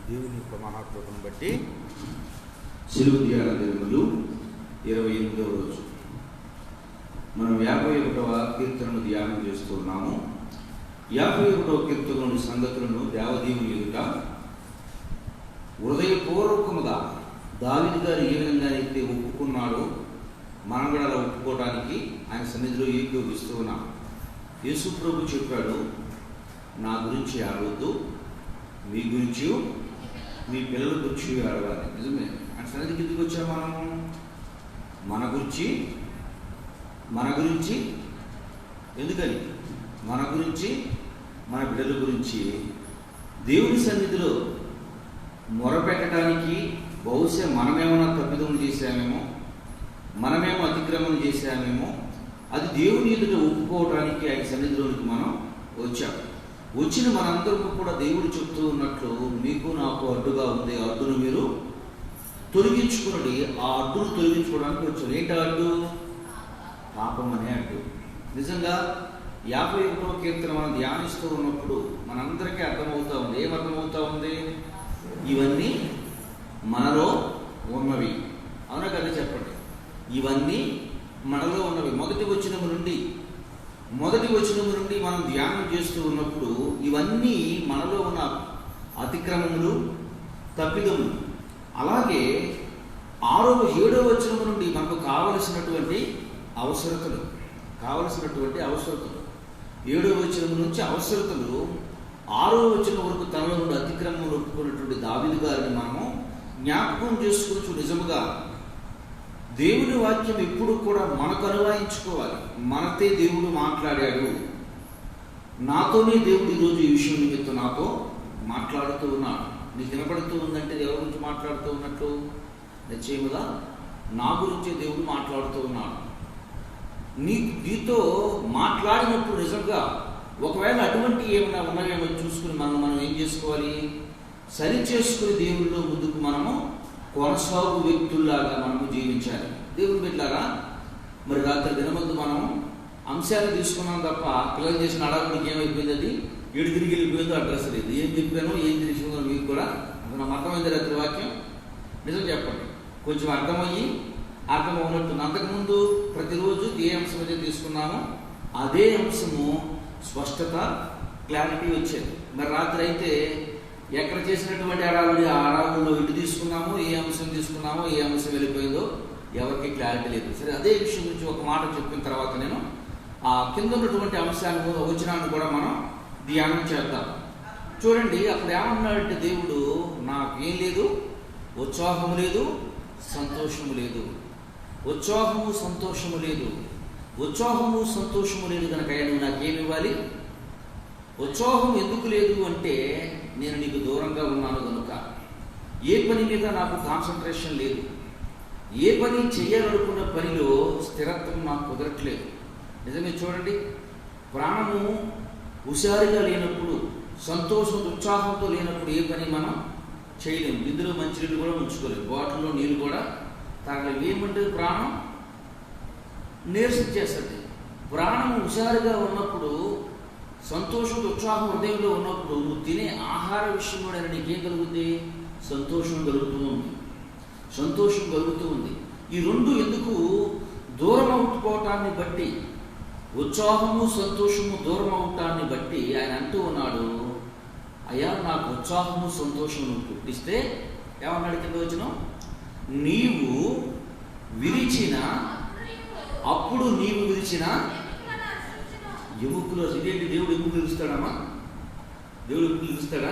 దేవుని యొక్క మహాకృపను బట్టి సిలువ ధ్యాన దినములు 28వ రోజు మనం 51వ కీర్తనను ధ్యానం చేస్తున్నాము. 51వ కీర్తనలోని సంగతులను దేవదేవుని ఎదుట హృదయపూర్వకముగా దావీదు గారు ఏ విధంగా అయితే ఒప్పుకున్నాడో మనం కూడా అలా ఒప్పుకోవడానికి ఆయన సన్నిధిలో ఏకీభవిస్తూ ఉన్నాం. యేసు ప్రభు చెప్పాడు, నా గురించి ఆడవద్దు, మీ గురించి మీ పిల్లల గురించి ఆడవాలి. నిజమే, ఆయన సన్నిధికి ఎందుకు వచ్చాము మనము? మన గురించి ఎందుకని? మన గురించి, మన బిడ్డల గురించి దేవుని సన్నిధిలో మొరపెట్టడానికి. బహుశా మనమేమైనా తప్పిదములు చేశామేమో, మనమేమో అతిక్రమణ చేశామేమో, అది దేవుని ఎదుట ఒప్పుకోవడానికి ఆయన సన్నిధిలోనికి మనం వచ్చాము. వచ్చిన మనందరికీ కూడా దేవుడు చెప్తూ ఉన్నట్లు, మీకు నాకు అడ్డుగా ఉంది, ఆ అడ్డును మీరు తొలగించుకున్నది. ఆ అడ్డును తొలగించుకోవడానికి వచ్చారు. ఏంటి అడ్డు? పాపం అనే అడ్డు. నిజంగా 51వ కీర్తన మనం ధ్యానిస్తూ ఉన్నప్పుడు మనందరికీ అర్థమవుతా ఉంది. ఏమర్థమవుతా ఉంది? ఇవన్నీ మనలో ఉన్నవి. అవునా కదా? చెప్పండి. ఇవన్నీ మనలో ఉన్నవి. మొదటి వచనము నుండి మనం ధ్యానం చేస్తూ ఉన్నప్పుడు ఇవన్నీ మనలో ఉన్న అతిక్రమములు, తప్పిదములు. అలాగే 6వ 7వ వచనము నుండి మనకు కావలసినటువంటి అవసరతలు 7వ వచనము నుంచి అవసరతలు 6వ వచనం వరకు తనలో నుండి అతిక్రమములు ఒప్పుకున్నటువంటి దావీదు గారిని మనము జ్ఞాపకం చేసుకోవచ్చు. నిజముగా దేవుని వాక్యం ఎప్పుడు కూడా మనకు అనువాయించుకోవాలి. మనతే దేవుడు మాట్లాడాడు, నాతోనే దేవుడు ఈరోజు ఈ విషయం నిమిత్తం నాతో మాట్లాడుతూ ఉన్నాడు. నీకు వినపడుతూ ఉందంటే ఎవరి గురించి మాట్లాడుతూ ఉన్నట్టు? నిశ్చయముగా నా గురించే దేవుడు మాట్లాడుతూ ఉన్నాడు. నీతో మాట్లాడినప్పుడు నిజంగా ఒకవేళ అటువంటి ఏమైనా ఉన్నవేమో చూసుకుని మనం ఏం చేసుకోవాలి? సరి చేసుకుని దేవుడిలో ముందుకు మనము కొనసాగు వ్యక్తుల్లాగా మనము జీవించాలి. దేవుని బిడ్డలారా, మరి రాత్రి దినమందు మనం అంశాలు తీసుకున్నాం తప్ప పిల్లలు చేసిన అడగడానికి ఏమైపోయింది? అది ఏడు తిరిగి వెళ్ళిపోయిందో అడ్రస్ లేదు. ఏం చెప్పానో ఏం తెలిసిందో మీకు కూడా నాకు అర్థమైంది. రాత్రి వాక్యం నిజం చెప్పండి, కొంచెం అర్థమవునట్టుంది. అంతకుముందు ప్రతిరోజు ఏ అంశం అయితే తీసుకున్నామో అదే అంశము స్పష్టత, క్లారిటీ వచ్చేది. మరి రాత్రి అయితే ఎక్కడ చేసినటువంటి అడావుడి, ఆ అడావుల్లో ఇటు తీసుకున్నామో, ఏ అంశం తీసుకున్నామో, ఏ అంశం వెళ్ళిపోయిందో ఎవరికి క్లారిటీ లేదు. సరే, అదే విషయం గురించి ఒక మాట చెప్పిన తర్వాత నేను ఆ కింద ఉన్నటువంటి అంశాన్ని వచనాన్ని కూడా మనం ధ్యానం చేద్దాం. చూడండి, అక్కడ ఏమన్నాడంటే దేవుడు, నాకేం లేదు, ఉత్సాహము లేదు, సంతోషము లేదు. ఉత్సాహము సంతోషము లేదు కనుక నువ్వు నాకేమి ఇవ్వాలి? ఉత్సాహం ఎందుకు లేదు అంటే, నేను నీకు దూరంగా ఉన్నాను కనుక. ఏ పని మీద నాకు కాన్సన్ట్రేషన్ లేదు, ఏ పని చేయాలనుకున్న పనిలో స్థిరత్వం నాకు కుదరట్లేదు. నిజమే. చూడండి, ప్రాణము హుషారుగా లేనప్పుడు, సంతోషం ఉత్సాహంతో లేనప్పుడు ఏ పని మనం చేయలేము. ఇందులో మంచినీళ్ళు కూడా ఉంచుకోలేము, బాటిల్లో నీళ్ళు కూడా తాగలేము. ఏమంటే ప్రాణం నీరసం చేస్తుంది. ప్రాణం హుషారుగా ఉన్నప్పుడు, సంతోషం ఉత్సాహం హృదయంలో ఉన్నప్పుడు నువ్వు తినే ఆహార విషయంలో నీకేం కలుగుతుంది? సంతోషం కలుగుతూ ఉంది. ఈ రెండు ఎందుకు దూరం అవుతుపోవటాన్ని బట్టి, ఉత్సాహము సంతోషము దూరం అవటాన్ని బట్టి ఆయన అంటూ ఉన్నాడు, అయ్యా నాకు ఉత్సాహము సంతోషము పుట్టిస్తే, ఏమన్నాడు కింద వచనం? నీవు విరిచిన అప్పుడు నీవు విరిచిన ఎముకలు. ఇదేంటి? దేవుడు ఎముకలు ఇస్తాడమ్మా? దేవుడు ఎముకలు ఇస్తాడా?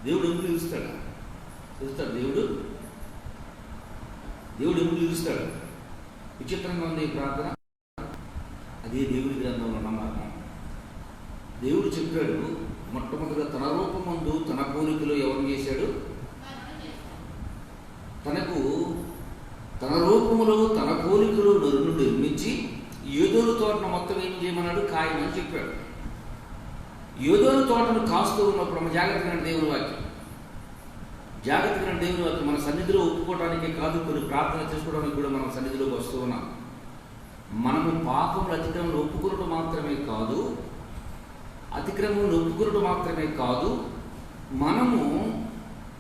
దేవుడు ఎముకలు ఇస్తాడా? ఇస్తాడు. దేవుడు ఎముకలు ఇస్తాడు. విచిత్రంగా ఉంది ఈ ప్రార్థన. అదే దేవుడి గ్రంథంలో నమ్మకం. దేవుడు చెప్పాడు, మొట్టమొదటిగా తన రూపమందు తన పోలికలో ఎవరు చేశాడు? తనకు తన రూపములో తన పోలికలో నరును నిర్మించి యోధోను తోటను మొత్తం ఏం చేయమన్నాడు? కాయమని చెప్పాడు. యోధోను తోటను కాస్తూ ఉన్నప్పుడు మన జాగ్రత్తగా దేవుని వాక్యం మన సన్నిధిలో ఒప్పుకోవడానికి కాదు, కొన్ని ప్రార్థన చేసుకోవడానికి కూడా మనం సన్నిధిలోకి వస్తూ ఉన్నాం. మనము పాపములు, అతిక్రమములు ఒప్పుకున్నట్టు మాత్రమే కాదు, మనము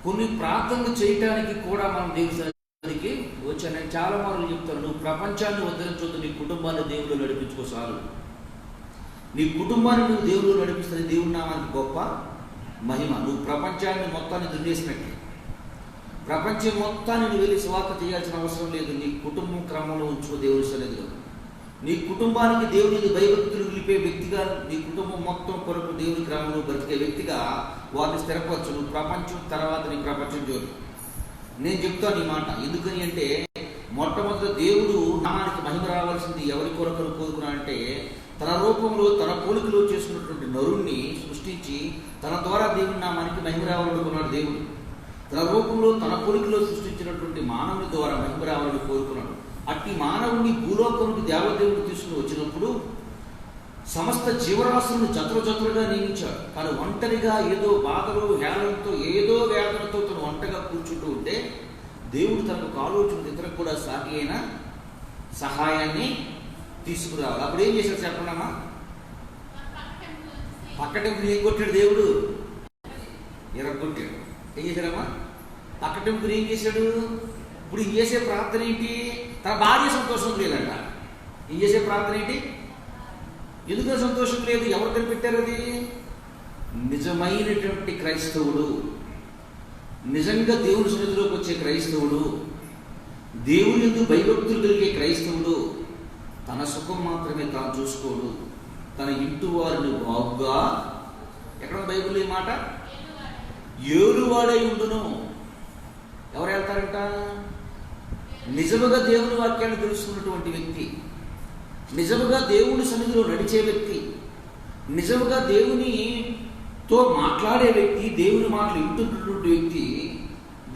కొన్ని ప్రార్థనలు చేయటానికి కూడా మనం దేవుని సన్నిధికి వచ్చాను. నేను చాలా మార్లు చెప్తాను, నువ్వు ప్రపంచాన్ని ఉద్ధరించొద్దు, నీ కుటుంబాన్ని దేవుడు నడిపించుకో చాలు. నీ కుటుంబాన్ని నువ్వు దేవుడు నడిపిస్తుంది దేవుడి నామానికి గొప్ప మహిమ. నువ్వు ప్రపంచాన్ని మొత్తాన్ని దున్నేసినట్టు, ప్రపంచం మొత్తాన్ని నువ్వు వెళ్ళి సువార్త చేయాల్సిన అవసరం లేదు. నీ కుటుంబం క్రమంలో ఉంచుకో దేవుడి సన్నిధిలో. నీ కుటుంబానికి దేవునికి భయభక్తులు నిలిపే వ్యక్తిగా, నీ కుటుంబం మొత్తం కొరకు దేవుని క్రమంలో బ్రతికే వ్యక్తిగా వారిని స్థిరపరచు. నువ్వు ప్రపంచం తర్వాత నీ ప్రపంచం జోలి. నేను చెప్తాను ఈ మాట ఎందుకని అంటే, మొట్టమొదటి దేవుడు నామానికి మహిమ రావాల్సింది ఎవరి కొరకు కోరుకున్నాడంటే, తన రూపంలో తన పోలికలో చేసుకున్నటువంటి నరుణ్ణి సృష్టించి తన ద్వారా దేవుని నామానికి మహిమ రావాలనుకున్నాడు. దేవుడు తన రూపంలో తన పోలికలో సృష్టించినటువంటి మానవుని ద్వారా మహిమ రావాలని కోరుకున్నాడు. అట్టి మానవుని భూలోకానికి దేవదేవుడు తీసుకుని వచ్చినప్పుడు సమస్త జీవరాశులను జతలుగా నియమించాడు. కానీ ఒంటరిగా ఏదో బాధలు హేళనతో ఏదో వేదనతో తను ఒంటరిగా కూర్చుంటూ ఉంటే దేవుడు తనకు ఆలోచన ఇతరకు కూడా సాగి అయిన సహాయాన్ని తీసుకురావాలి. అప్పుడు ఏం చేశాడు చెప్పండమ్మా? పక్కటెంపుని ఏం కొట్టాడు దేవుడు? ఎరగొట్టాడు. ఏం చేశాడమ్మా? పక్కటెంపుని ఏం చేశాడు? ఇప్పుడు ఈయన చేసే ప్రార్థన ఏంటి? తన భార్య సంతోషం లేదంట. ఈయన చేసే ప్రార్థన ఏంటి? ఎందుకు సంతోషం లేదు? ఎవరు కనిపెట్టారు అది? నిజమైనటువంటి క్రైస్తవుడు, నిజంగా దేవుని సన్నిధిలోకి వచ్చే క్రైస్తవుడు, దేవుని యందు భయభక్తులు కలిగే క్రైస్తవుడు తన సుఖం మాత్రమే తాను చూసుకోడు, తన ఇంటి వారిని బాగుగా, ఎక్కడ బైబిల్ ఈ మాట, ఏలువాడై ఉండును. ఎవరు వెళ్తారంట? నిజముగా దేవుని వాక్యాన్ని తెలుసుకున్నటువంటి వ్యక్తి, నిజముగా దేవుని సన్నిధిలో నడిచే వ్యక్తి, నిజముగా దేవునితో మాట్లాడే వ్యక్తి, దేవుని మాటలు వింటున్నటువంటి వ్యక్తి,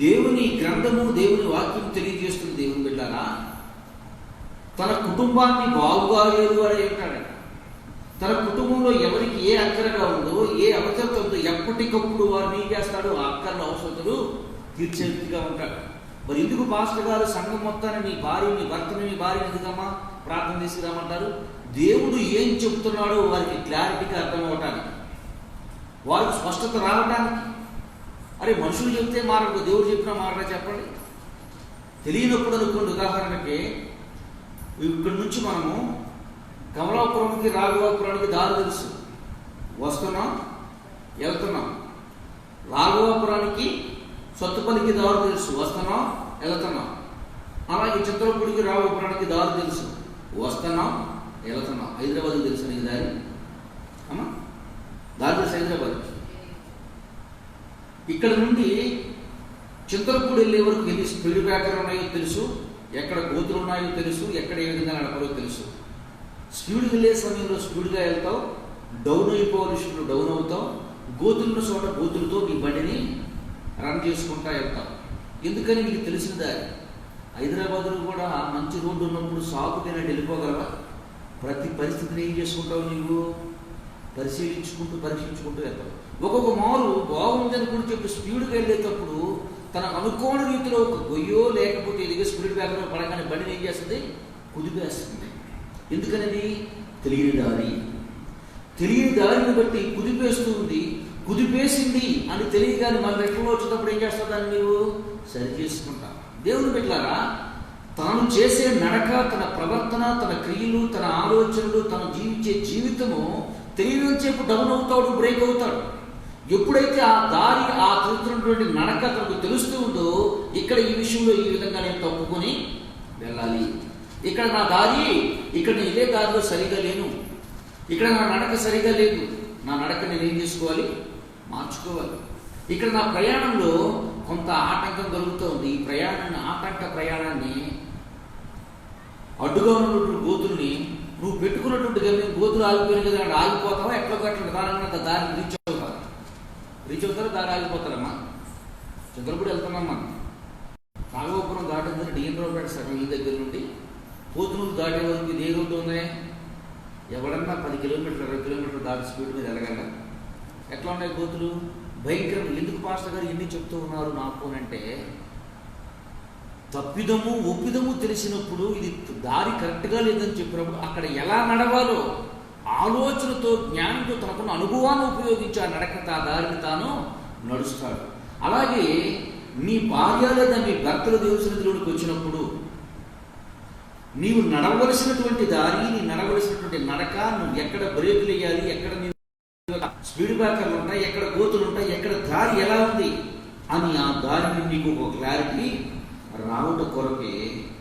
దేవుని గ్రంథము దేవుని వాక్యం తెలియజేస్తుంది. దేవుని బిడ్డలారా, తన కుటుంబాన్ని బాగుగా ఏలువాడై ఉంటాడట. తన కుటుంబంలో ఎవరికి ఏ అక్కరగా ఉందో, ఏ అవసరత ఉందో ఎప్పటికప్పుడు వారిని ఏం చేస్తాడు? ఆ అక్కర్ల అవసరతలు తీర్చే వ్యక్తిగా ఉంటాడు. మరి ఎందుకు పాస్టర్ గారు సంఘం మొత్తాన్ని నీ భర్తని నీ భార్యని ఎందుకమ్మా ప్రార్థన తీసుకురామంటారు? దేవుడు ఏం చెబుతున్నాడో వారికి క్లారిటీగా అర్థం అవటానికి, వారికి స్పష్టత రావటానికి. అరే మనుషులు చెప్తే మారదు, దేవుడు చెప్పినా మారడా చెప్పండి? తెలియనప్పుడు అనుకోండి, ఉదాహరణకి ఇక్కడి నుంచి మనము కమలాపురంకి రాఘవాపురానికి దారి తెలుసు, వస్తున్నాం వెళ్తున్నాం. రాఘవాపురానికి సత్తుపల్లికి దారి తెలుసు, వస్తున్నాం వెళ్తున్నాం. అలాగే చిత్రపూడికి రాఘవాపురానికి దారి తెలుసు, వస్తున్నాం వెళ్తున్నాం. హైదరాబాద్కి తెలుసు నీకు దారి అమ్మా? దారి తెలుసు హైదరాబాద్. ఇక్కడ నుండి చింతలపూడి వెళ్ళే వరకు ఎన్ని స్పీడ్ బ్రేకర్లు ఉన్నాయో తెలుసు, ఎక్కడ గోతులు ఉన్నాయో తెలుసు, ఎక్కడ ఏ విధంగా నడపాలో తెలుసు. స్పీడ్కి వెళ్ళే సమయంలో స్పీడ్గా వెళ్తావు, డౌన్ అయిపోవలసిన డౌన్ అవుతావు, గోతులున్న చోట గోతులతో నీ బండిని రన్ చేసుకుంటా వెళ్తావు. ఎందుకని నీకు తెలిసిన దారి. హైదరాబాద్లో కూడా మంచి రోడ్డు ఉన్నప్పుడు సాకు తినట్టు వెళ్ళిపోగలవా? ప్రతి పరిస్థితిని ఏం చేసుకుంటావు? నీవు పరీక్షించుకుంటూ వెళ్తావు. ఒక్కొక్క మారు బాగుంది అనుకుని చెప్పి స్పీడ్గా వెళ్ళేటప్పుడు తనకు అనుకోని రీతిలో ఒక గొయ్యో లేకపోతే ఎదిగే స్పీడ్ బ్రేకర్లో పడగానే బండిని ఏం చేస్తుంది? కుదిపేస్తుంది. ఎందుకనేది? తెలియని దారిని బట్టి కుదిపేస్తూ ఉంది. కుదిపేసింది అని తెలియగానే మన రెట్లలో వచ్చేటప్పుడు ఏం చేస్తావు? దాన్ని నీవు సరి చేసుకుంటావు. దేవుని బిడ్డలారా, తాను చేసే నడక, తన ప్రవర్తన, తన క్రియలు, తన ఆలోచనలు, తను జీవించే జీవితము తెలియనిసేపు డౌన్ అవుతాడు, బ్రేక్ అవుతాడు. ఎప్పుడైతే ఆ దారి, ఆ తిరుగుతున్నటువంటి నడక తనకు తెలుస్తూ ఉందో, ఇక్కడ ఈ విషయంలో ఈ విధంగా నేను తప్పుకొని వెళ్ళాలి, ఇక్కడ నా దారి, ఇక్కడ నేను ఇదే దారిలో సరిగా లేను, ఇక్కడ నా నడక సరిగా లేదు, నా నడక నేను ఏం చేసుకోవాలి? మార్చుకోవాలి. ఇక్కడ నా ప్రయాణంలో కొంత ఆటంకం కలుగుతుంది. ఈ ప్రయాణాన్ని అడ్డుగా ఉన్నటువంటి గోతుల్ని నువ్వు పెట్టుకున్నటువంటి గమ్యం, గోతులు ఆగిపోయిన కదా, ఆగిపోతావా? ఎట్లా దాని దారిని రీచ్ అవుతారా? దారి ఆగిపోతారమ్మా. చంద్రపూడి వెళ్తున్నామ్మా, నాగోపురం దాటిందని డిఎన్ రోడ్ సగం ఈ దగ్గర నుండి పోతునూరు దాటే వరకు ఇదే రోడ్డు ఉన్నాయి. ఎవడన్నా 10 కిలోమీటర్లు 20 కిలోమీటర్లు దాటి స్పీడ్ మీద వెళ్ళగలరా? ఎట్లా ఉన్నాయి గోతులు? భయంకరం. ఎందుకు పాస్టర్ గారు ఎన్ని చెప్తూ ఉన్నారు నాకు అంటే, తప్పిదము ఒప్పిదము తెలిసినప్పుడు, ఇది దారి కరెక్ట్గా లేదని చెప్పినప్పుడు అక్కడ ఎలా నడవాలో ఆలోచనతో, జ్ఞానంతో, తనకున్న అనుభవాన్ని ఉపయోగించి ఆ నడక, ఆ దారిని తాను నడుస్తాడు. అలాగే నీ భార్య లేదా నీ భర్తల దేవుని సన్నిధిలోకి వచ్చినప్పుడు నీవు నడవలసినటువంటి దారి, నీ నడవలసినటువంటి నడక, నువ్వు ఎక్కడ బ్రేకులు వేయాలి, ఎక్కడ స్పీడ్ బ్రేకర్లు ఉంటాయి, ఎక్కడ గోతులు ఉంటాయి, ఎక్కడ దారి ఎలా ఉంది అని ఆ దారిని నీకు ఒక క్లారిటీ రావట కొరకే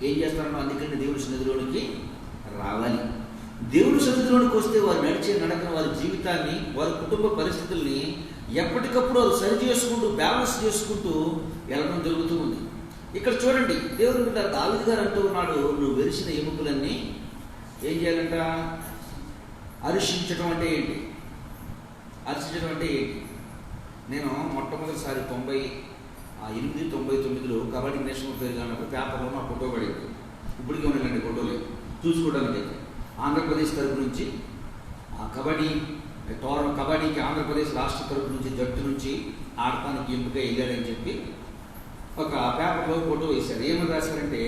ఏం చేస్తారో అందుకని దేవుడి సన్నిధిలోనికి రావాలి. దేవుడి సన్నిధిలోనికి వస్తే వారు నడిచే నడకను, వారి జీవితాన్ని, వారి కుటుంబ పరిస్థితుల్ని ఎప్పటికప్పుడు వారు సరి చేసుకుంటూ బ్యాలెన్స్ చేసుకుంటూ వెళ్ళడం జరుగుతూ ఉంది. ఇక్కడ చూడండి, దేవుడు బిడ్డ దావీదు గారు అంటూ ఉన్నాడు, నువ్వు వెరిసిన ఎముకలన్నీ ఏం చేయాలంట? హర్షించడం అంటే ఏంటి? హర్షించడం అంటే ఏంటి? నేను మొట్టమొదటిసారి 98-99లో కబడ్డీ నేషనల్ పేరు కానప్పుడు పేపర్లో నా ఫోటో పడింది. ఇప్పటికీ ఉన్నాయండి ఫోటోలు చూసుకోవడానికి. ఆంధ్రప్రదేశ్ తరపు నుంచి కబడ్డీకి ఆంధ్రప్రదేశ్ రాష్ట్ర తరపు నుంచి జట్టు నుంచి ఆడటానికి ఎంపిక వెళ్ళాడని చెప్పి ఒక పేపర్లో ఫోటో వేశారు. ఏమని రాశారంటే,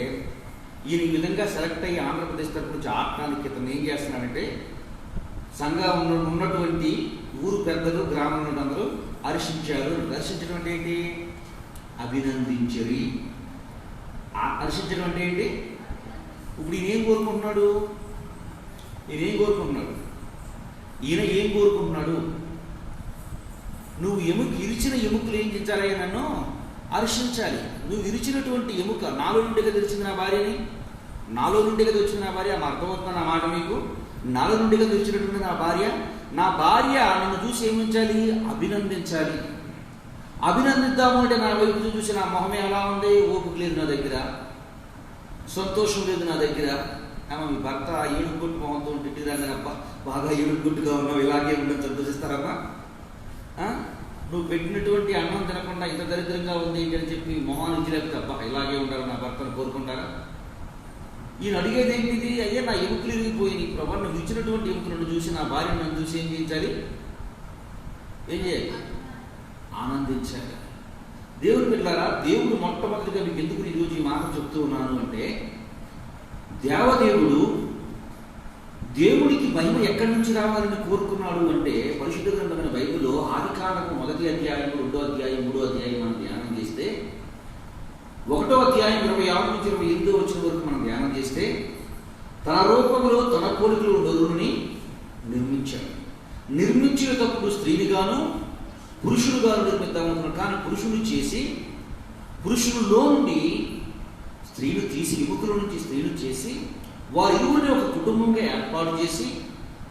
ఈయన ఈ విధంగా సెలెక్ట్ అయ్యి ఆంధ్రప్రదేశ్ తరపు నుంచి ఆడటానికి ఇతను ఏం చేస్తున్నాడంటే, సంఘం ఉన్నటువంటి ఊరు పెద్దలు, గ్రామంలో అందరూ హర్షించారు. హర్షించడం అంటే ఏంటి? అభినందించరి. హర్షించడం అంటే ఏంటి? ఇప్పుడు ఈయన ఏం కోరుకుంటున్నాడు? ఈయన ఏం కోరుకుంటున్నాడు? నువ్వు ఇరిచిన ఎముకలు ఏం చేయాలి? నన్ను హర్షించాలి. నువ్వు ఇరిచినటువంటి ఎముక, నాలో నుండి కదా వచ్చింది నా భార్యని, నాలో నుండి కదా వచ్చింది నా భార్య. అర్థమవుతున్నా నా మాట మీకు? నాలో నుండి కదా వచ్చినటువంటి నా భార్య నన్ను చూసి ఏమించాలి? అభినందించాలి. అభినందిద్దాము అంటే నా వైపు చూసి నా మొహమే ఎలా ఉంది? ఓపిక లేదు నా దగ్గర, సంతోషం లేదు నా దగ్గర. మీ భర్త ఏడుగుట్టు మొహంతో ఉంటే రాగానబ్బా బాగా ఏడుగుట్టుగా ఉన్నావు, ఇలాగే ఉండని సంతోషిస్తారమ్మా? నువ్వు పెట్టినటువంటి అన్నం తినకుండా ఇంత దరిద్రంగా ఉంది అని చెప్పి మొహాన్ని ఇచ్చిలేకపోతే అబ్బా ఇలాగే ఉండాలి నా భర్తను కోరుకుంటారా? ఈయన అడిగేది ఏంటిది? అయ్యా నా ఎముకలు ఇరిగిపోయి ప్రభా, నువ్వు ఇచ్చినటువంటి ఎముకలను చూసి నా భార్య నన్ను చూసి ఏం చేయించాలి? ఏం చేయాలి? ఆనందించాలి. దేవుడు బిడ్డలారా, దేవుడు మొట్టమొదటిగా మీకు ఎందుకు ఈరోజు ఈ మాట చెప్తూ ఉన్నాను అంటే, దేవుడికి మహిమ ఎక్కడి నుంచి రావాలని కోరుకున్నాడు అంటే, పరిశుద్ధ గ్రంథమైన బైబిల్లో ఆదికాండము 1వ అధ్యాయం, 2వ అధ్యాయం, 3వ అధ్యాయం మనం ధ్యానం చేస్తే, 1వ అధ్యాయం 26 నుంచి 28 వచ్చిన వరకు మనం ధ్యానం చేస్తే, తన రూపంలో తన పోలికలో నరుని నిర్మించాడు. నిర్మించేటప్పుడు స్త్రీనిగాను పురుషులుగాను నిర్మిద్దామనుకున్నాడు. కానీ పురుషుని చేసి, పురుషులలో నుండి స్త్రీలు తీసి, ఎముకల నుంచి స్త్రీలు చేసి, వారిరువురిని ఒక కుటుంబంగా ఏర్పాటు చేసి,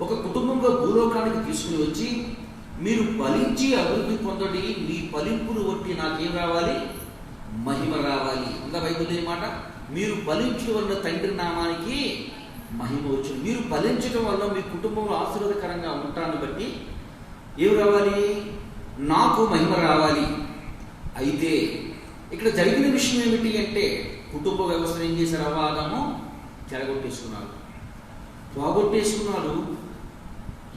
ఒక కుటుంబంగా భూలోకానికి తీసుకుని వచ్చి, మీరు ఫలించి అభివృద్ధి పొందండి, మీ ఫలింపును బట్టి నాకేం రావాలి? మహిమ రావాలి. ఇంకా బైబిల్ మాట, మీరు ఫలించడం వల్ల తండ్రి నామానికి మహిమ వచ్చింది. మీరు ఫలించడం వల్ల మీ కుటుంబంలో ఆశీర్వాదకరంగా ఉండటాన్ని బట్టి ఏం రావాలి? నాకు మహిమ రావాలి. అయితే ఇక్కడ జరిగిన విషయం ఏమిటి అంటే, కుటుంబ వ్యవస్థను ఏం చేశారు? అవాదము చెడగొట్టేసుకున్నారు, పోగొట్టేసుకున్నారు.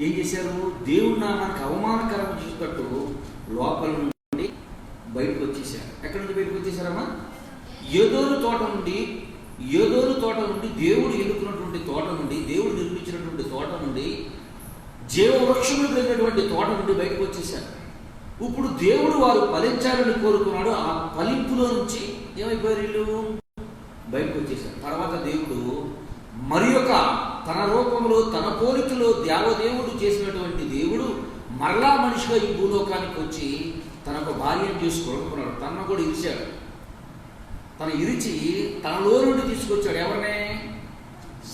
ఏం చేశారు? దేవుడి నామానికి అవమానకరం చేసేటట్టు లోపల నుండి బయటకు వచ్చేసారు. ఎక్కడి నుండి బయటకు వచ్చేసారమ్మా? ఏదోరు తోట నుండి దేవుడు ఎన్నుకున్నటువంటి తోట నుండి, దేవుడు నిర్మించినటువంటి తోట నుండి, జీవవృక్షములు కలిగినటువంటి తోట నుండి బయటకు వచ్చేసారు. ఇప్పుడు దేవుడు వారు ఫలించాలని కోరుకున్నాడు. ఆ ఫలింపులో నుంచి ఏమైపోయారు? వీళ్ళు బయటకు వచ్చేసారు. తర్వాత దేవుడు మరి యొక్క తన రూపంలో తన పోలికలో దేవదేవుడు చేసినటువంటి దేవుడు మరలా మనిషిగా ఈ భూలోకానికి వచ్చి తనకు భార్యను చేసి కొనుక్కున్నాడు. తనను కూడా ఇరిచాడు. తను ఇరిచి తనలో నుండి తీసుకొచ్చాడు. ఎవరినే?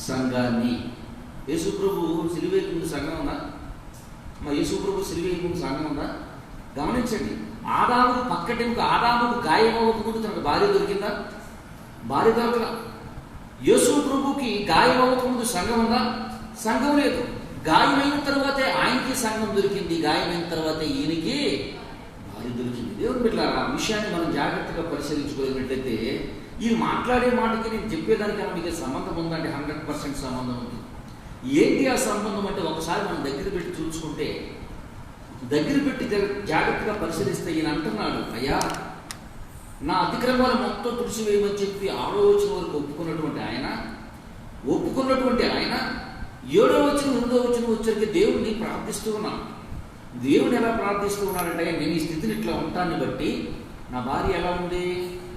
సంఘాన్ని. యేసుప్రభు సిలువేకి ముందు సంఘం ఉందా? యేసుప్రభు సిలువేకి ముందు సంఘం ఉందా? గమనించండి. ఆదాముకు పక్కటెముక, ఆదాముకు గాయం అవ్వకముందు తనకు భార్య దొరికిందా? భార్య దొరకలా. యేసు ప్రభుకి గాయం అవ్వకముందు సంఘం ఉందా? సంఘం లేదు. గాయమైన తర్వాతే ఆయనకి సంఘం దొరికింది, గాయమైన తర్వాతే ఈయనకి భార్య దొరికింది. దేవుని బిడ్డలారా, ఆ విషయాన్ని మనం జాగ్రత్తగా పరిశీలించుకోలేనట్లయితే, ఈ మాట్లాడే మాటకి నేను చెప్పేదానికన్నా మీకు సంబంధం ఉందంటే 100% సంబంధం ఉంది. ఏంటి ఆ సంబంధం అంటే, ఒకసారి మనం దగ్గర పెట్టి చూసుకుంటే, దగ్గర పెట్టి జాగ్రత్తగా పరిశీలిస్తే ఈయన అంటున్నాడు, అయ్యా నా అతిక్రమాలు మొత్తం తుడిచివేయమని చెప్పి 6వ వచనం వరకు ఒప్పుకున్నటువంటి ఆయన 7వ వచనం 8వ వచనం వచ్చరికి దేవుడిని ప్రార్థిస్తూ ఉన్నాను. దేవుడు ఎలా ప్రార్థిస్తూ ఉన్నాడంటే, నేను ఈ స్థితిని ఇట్లా ఉంటాన్ని బట్టి నా భార్య ఎలా ఉంది?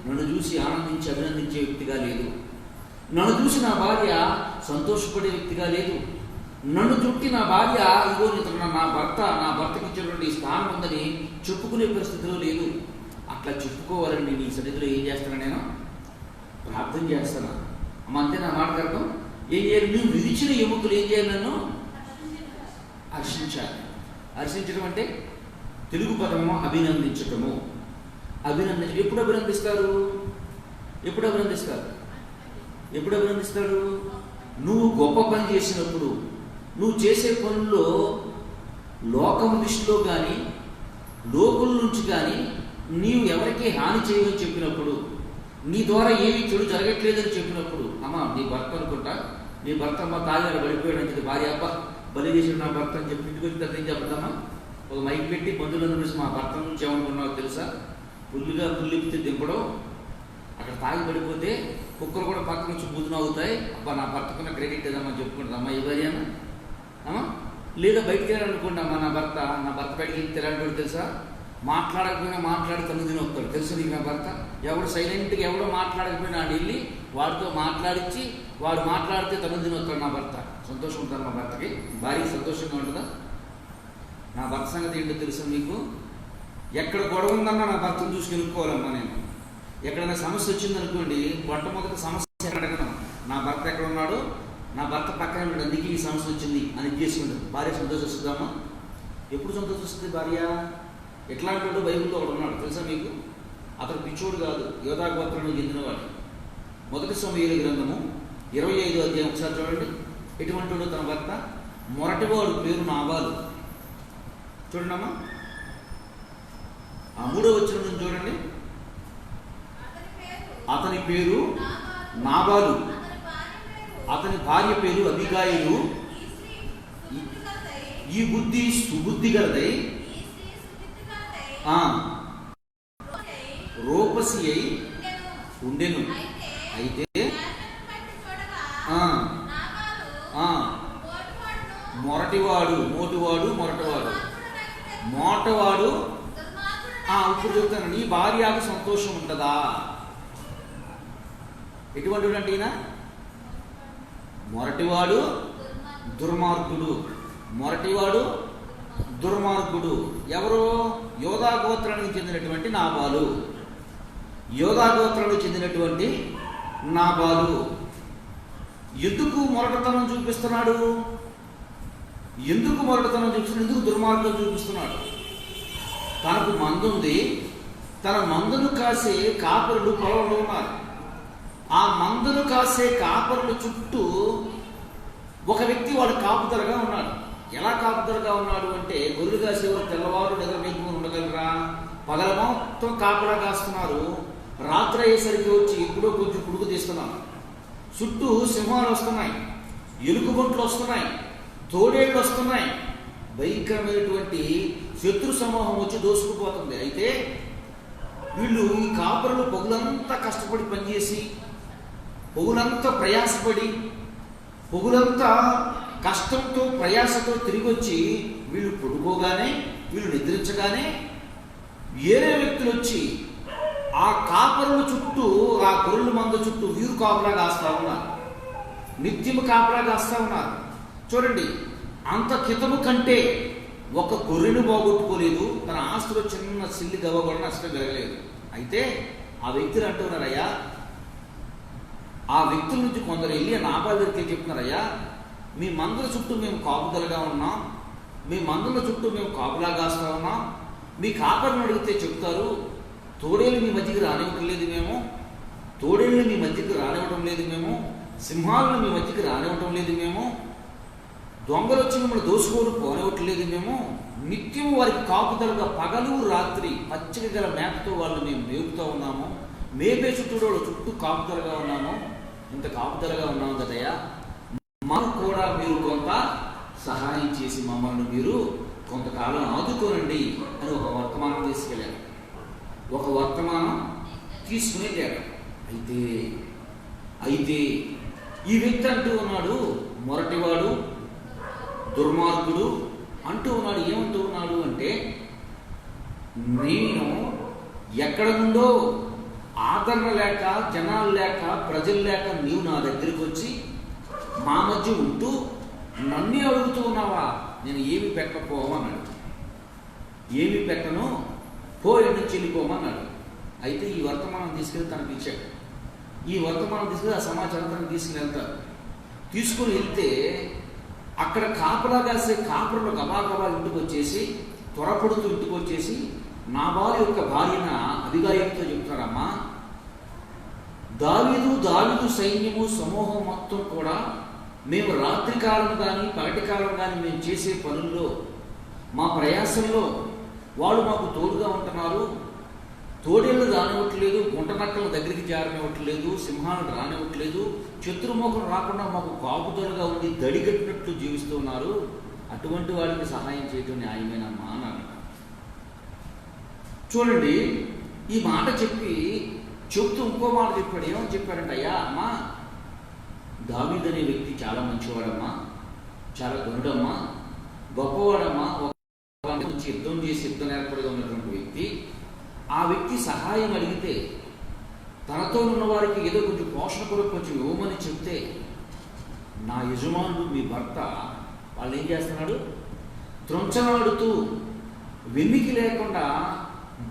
నన్ను చూసి ఆనందించి అభినందించే వ్యక్తిగా లేదు. నన్ను చూసి నా భార్య సంతోషపడే వ్యక్తిగా లేదు. నన్ను చుట్టి నా భార్య ఇగో నా భర్తకి ఇచ్చినటువంటి స్థానం ఉందని చెప్పుకునే పరిస్థితిలో లేదు. అట్లా చెప్పుకోవాలని నీ సన్నిధిలో ఏం చేస్తాను? నేను ప్రార్థన చేస్తాను. అమ్మ, అంతే నా మాట అర్థం. ఏం చేయాలి? నువ్వు విధించిన ఎముకలు ఏం చేయాలి? నన్ను హర్షించాలి. హర్షించడం అంటే తెలుగు పదము అభినందించటము. ఎప్పుడు అభినందిస్తారు? ఎప్పుడు అభినందిస్తాడు? నువ్వు గొప్ప పని చేసినప్పుడు, నువ్వు చేసే పనుల్లో లోకం దృష్టిలో కానీ లోకుల నుంచి కానీ నీవు ఎవరికి హాని చేయమని చెప్పినప్పుడు, నీ ద్వారా ఏమీ చెడు జరగట్లేదని చెప్పినప్పుడు, అమ్మ నీ భర్త అనుకుంటా, నీ భర్త అమ్మ తాగాడు పడిపోయాడు అని భార్య అబ్బా బలి చేసిన నా భర్త అని చెప్పి ఇంటికి వచ్చి ఏం చెప్తామా? ఒక మైక్ పెట్టి బంధువులను చూసి మా భర్త నుంచి ఏమనుకున్నావు తెలుసా? పుల్లిపితే దింపడం, అక్కడ తాగి పడిపోతే కుక్కలు కూడా పక్క నుంచి బూతులు అవుతాయి. అబ్బా నా భర్తకున్న క్రెడిట్ ఏదమ్మా చెప్పుకుంటుంది. అమ్మ ఈ భార్యనా? అమ్మా లేదా బయటికి వెళ్ళాలనుకోండి, అమ్మ నా భర్త బయటికి వెళ్ళి తిరగడు తెలుసా? మాట్లాడకపోయినా మాట్లాడి తను తిని వస్తాడు తెలుసు నీకు. నా భర్త ఎవడు సైలెంట్గా ఎవడో మాట్లాడకపోయినా ఆడు వెళ్ళి వాడితో మాట్లాడించి వాడు మాట్లాడితే తను తిని వస్తాడు నా భర్త. సంతోషం ఉంటారు మా భర్తకి. భార్యకి సంతోషంగా ఉంటుందా? నా భర్త సంగతి ఏంటో తెలుసు మీకు? ఎక్కడ గొడవ ఉందన్నా నా భర్తను చూసి కనుక్కోవాలమ్మా. నేను ఎక్కడైనా సమస్య వచ్చిందనుకోండి, మొట్టమొదటి సమస్య అడగడం, నా భర్త ఎక్కడ ఉన్నాడు, నా భర్త పక్కన ఉన్నాడు, అందుకే ఈ సమస్య వచ్చింది అని చేసుకుంటాడు. భార్య సంతోషిస్తుందమ్మా? ఎప్పుడు సంతోషిస్తుంది భార్య? ఎట్లాంటి వాడు బైబిల్లో ఒకడు ఉన్నాడు తెలుసా మీకు? అతను పిచ్చోడు కాదు, యోధా గోత్రానికి చెందినవాడు. మొదటి సమూయేలు గ్రంథము 25వ అధ్యాయం ఒకసారి చూడండి. ఎటువంటి వాడు తన భర్త? మొరటివాడు, పేరు నాబాలు. చూడండి అమ్మా, ఆ 3వ వచనం నుంచి చూడండి. అతని పేరు నాబాలు, అతని భార్య పేరు అబిగాయిలు. ఈ బుద్ధి సుబుద్ధి గలదై రూపసి అయి ఉండెను. అయితే మోటవాడు ఇప్పుడు చెప్తాను, నీ భార్యకు సంతోషం ఉంటుందా? ఎటువంటి అంటే ఈయన మొరటివాడు దుర్మార్గుడు. ఎవరు? యోధా గోత్రానికి చెందినటువంటి నాబాలు. ఎందుకు మొరటతనం చూపిస్తున్నాడు? ఎందుకు దుర్మార్గం చూపిస్తున్నాడు? తనకు మందుంది, తన మందును కాసే కాపరులు పొలంలో ఉన్నారు. ఆ మందును కాసే కాపరుల చుట్టూ ఒక వ్యక్తి వాడు కాపుదలగా ఉన్నాడు. ఎలా కాపుదలగా ఉన్నాడు అంటే, గొర్రెలు కాసేవారు తెల్లవారు నిద్ర మేలుకొని ఉండగలరా? పగల మొత్తం కాపలా కాస్తున్నారు. రాత్రి అయ్యేసరికి వచ్చి ఎప్పుడో కొంచెం పుడుగు తీస్తున్నారు. చుట్టూ సింహాలు వస్తున్నాయి, ఎలుగుబంట్లు వస్తున్నాయి, తోడేళ్ళు వస్తున్నాయి. భయంకరమైనటువంటి శత్రు సమూహం వచ్చి దోసుకుపోతుంది. అయితే వీళ్ళు, ఈ కాపరులు పొగులంతా కష్టపడి పనిచేసి, పొగులంతా ప్రయాసపడి, పొగులంతా కష్టంతో ప్రయాసతో తిరిగి వచ్చి వీళ్ళు పడుకోగానే, వీళ్ళు నిద్రించగానే వేరే వ్యక్తులు వచ్చి ఆ కాపరుల చుట్టూ, ఆ గొర్రెల మంద చుట్టూ వీరు కాపలా కాస్తా ఉన్నారు, నిత్యము కాపలా కాస్తా ఉన్నారు. చూడండి, అంత కితము కంటే ఒక గొర్రెను పోగొట్టుకోలేదు, తన ఆస్తిలో చిన్న సిల్లి గవ్వ కూడా నష్టం జరగలేదు. అయితే ఆ వ్యక్తులు అంటున్నారయ్యా, ఆ వ్యక్తుల నుంచి కొందరు వెళ్ళి నాబాలు దగ్గరికి చెప్తున్నారయ్యా, మీ మందుల చుట్టూ మేము కాపుదలగా ఉన్నాం, మీ మందుల చుట్టూ మేము కాపులా కాస్తా ఉన్నాం, మీ కాపరిని అడిగితే చెప్తారు, తోడేళ్ళు మీ మధ్యకి రానివ్వటం లేదు మేము, సింహాలను మీ మధ్యకి రానివ్వటం లేదు మేము, దొంగలు వచ్చి మిమ్మల్ని దోసుకోని పోనివ్వట్లేదు మేము, నిత్యం వారికి కాపుదలుగా పగలు రాత్రి పచ్చిక గల మేకతో వాళ్ళు మేము మేపుతూ ఉన్నాము, మేపే చుట్టూ కాపుదలుగా ఉన్నాము, ఇంత కాపుదలుగా ఉన్నాము కదయ్యా, మాకు కూడా మీరు కొంత సహాయం చేసి మమ్మల్ని మీరు కొంతకాలం ఆదుకోనండి అని ఒక వర్తమానం తీసుకెళ్ళారు. ఒక వర్తమానం తీసుకుని వెళ్ళాడు. అయితే ఈ వ్యక్తి అంటూ ఉన్నాడు, మొరటివాడు, దుర్మార్గుడు అంటూ ఉన్నాడు. ఏమంటూ ఉన్నాడు అంటే, నేను ఎక్కడ నుండో ఆదరణ లేక, జనాలు లేక, ప్రజలు లేక నీవు నా దగ్గరికి వచ్చి మా మధ్య ఉంటూ నన్నే అడుగుతూ ఉన్నావా, నేను ఏమి పెట్టకపోమన్నాడు. ఏమి పెట్టను, పో ఎన్ని చెల్లిపోమన్నాడు. అయితే ఈ వర్తమానం తీసుకెళ్ళి తనకి ఇచ్చాడు. ఈ వర్తమానం తీసుకెళ్ళి ఆ సమాచారం తనకు తీసుకుని వెళ్తారు. తీసుకుని వెళ్తే అక్కడ కాపలా కాసే కాపురులు గబాగబా ఇంటికి వచ్చేసి, త్వరపడుతూ ఇంటికి వచ్చేసి నాబాలు యొక్క భార్యన అబిగాయిలతో చెప్తున్నారమ్మా, దావీదు సైన్యము సమూహం మొత్తం కూడా మేము రాత్రికాలం కానీ పగటి కాలం కానీ మేము చేసే పనుల్లో, మా ప్రయాసంలో వాళ్ళు మాకు తోడుగా ఉంటున్నారు. తోడేళ్ళు రానివ్వట్లేదు, గుంటనక్కల దగ్గరికి జారనివ్వట్లేదు, సింహాలు రానివ్వట్లేదు, శత్రుముఖం రాకుండా మాకు కాపుదలుగా ఉండి దడిగట్టినట్లు జీవిస్తున్నారు. అటువంటి వాడికి సహాయం చేయటం న్యాయమేనమ్మా అన్నాడు. చూడండి, ఈ మాట చెప్తూ ఇంకో మాట చెప్పాడు. ఏమని చెప్పాడంటే, అయ్యా అమ్మా, దావీదు అనే వ్యక్తి చాలా మంచివాడమ్మా, చాలా గనుడమ్మా, గొప్పవాడమ్మా, నుంచి యుద్ధం చేసి యుద్ధ నేర్పడిగా ఉన్నటువంటి వ్యక్తి. ఆ వ్యక్తి సహాయం అడిగితే తనతో ఉన్న వారికి ఏదో కొంచెం పోషణ కొరకు కొంచెం ఇవ్వమని చెప్తే, నా యజమానుడు మీ భర్త వాళ్ళు ఏం చేస్తున్నాడు, త్రొంచనాడుతూ వెన్నికి లేకుండా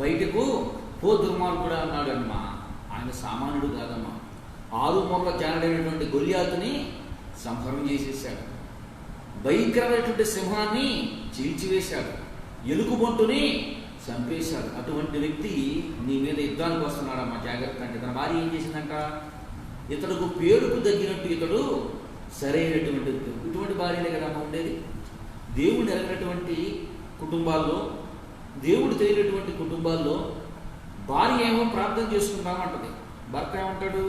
బయటకు పో దుర్మార్గుడా అన్నాడు అమ్మా. ఆయన సామాన్యుడు కాదమ్మా, 6 మూరల జానడైనటువంటి గొల్యాతుని సంహరం చేసేసాడు, భయంకరమైనటువంటి సింహాన్ని చీల్చివేశాడు, ఎలుగుబంటుని చంపేశాడు. అటువంటి వ్యక్తి నీ మీద యుద్ధానికి వస్తున్నాడమ్మా, జాగ్రత్త అంటే. తన భార్య ఏం చేసిందంట, ఇతడుకు పేరుకు తగ్గినట్టు ఇతడు సరైనటువంటి, ఇటువంటి భార్యలే కదమ్మా ఉండేది. దేవుడు ఎరగినటువంటి కుటుంబాల్లో, దేవుడు తెలియనటువంటి కుటుంబాల్లో భార్య ఏమో ప్రార్థన చేసుకుంటామంటది, భర్త ఏమంటాడు,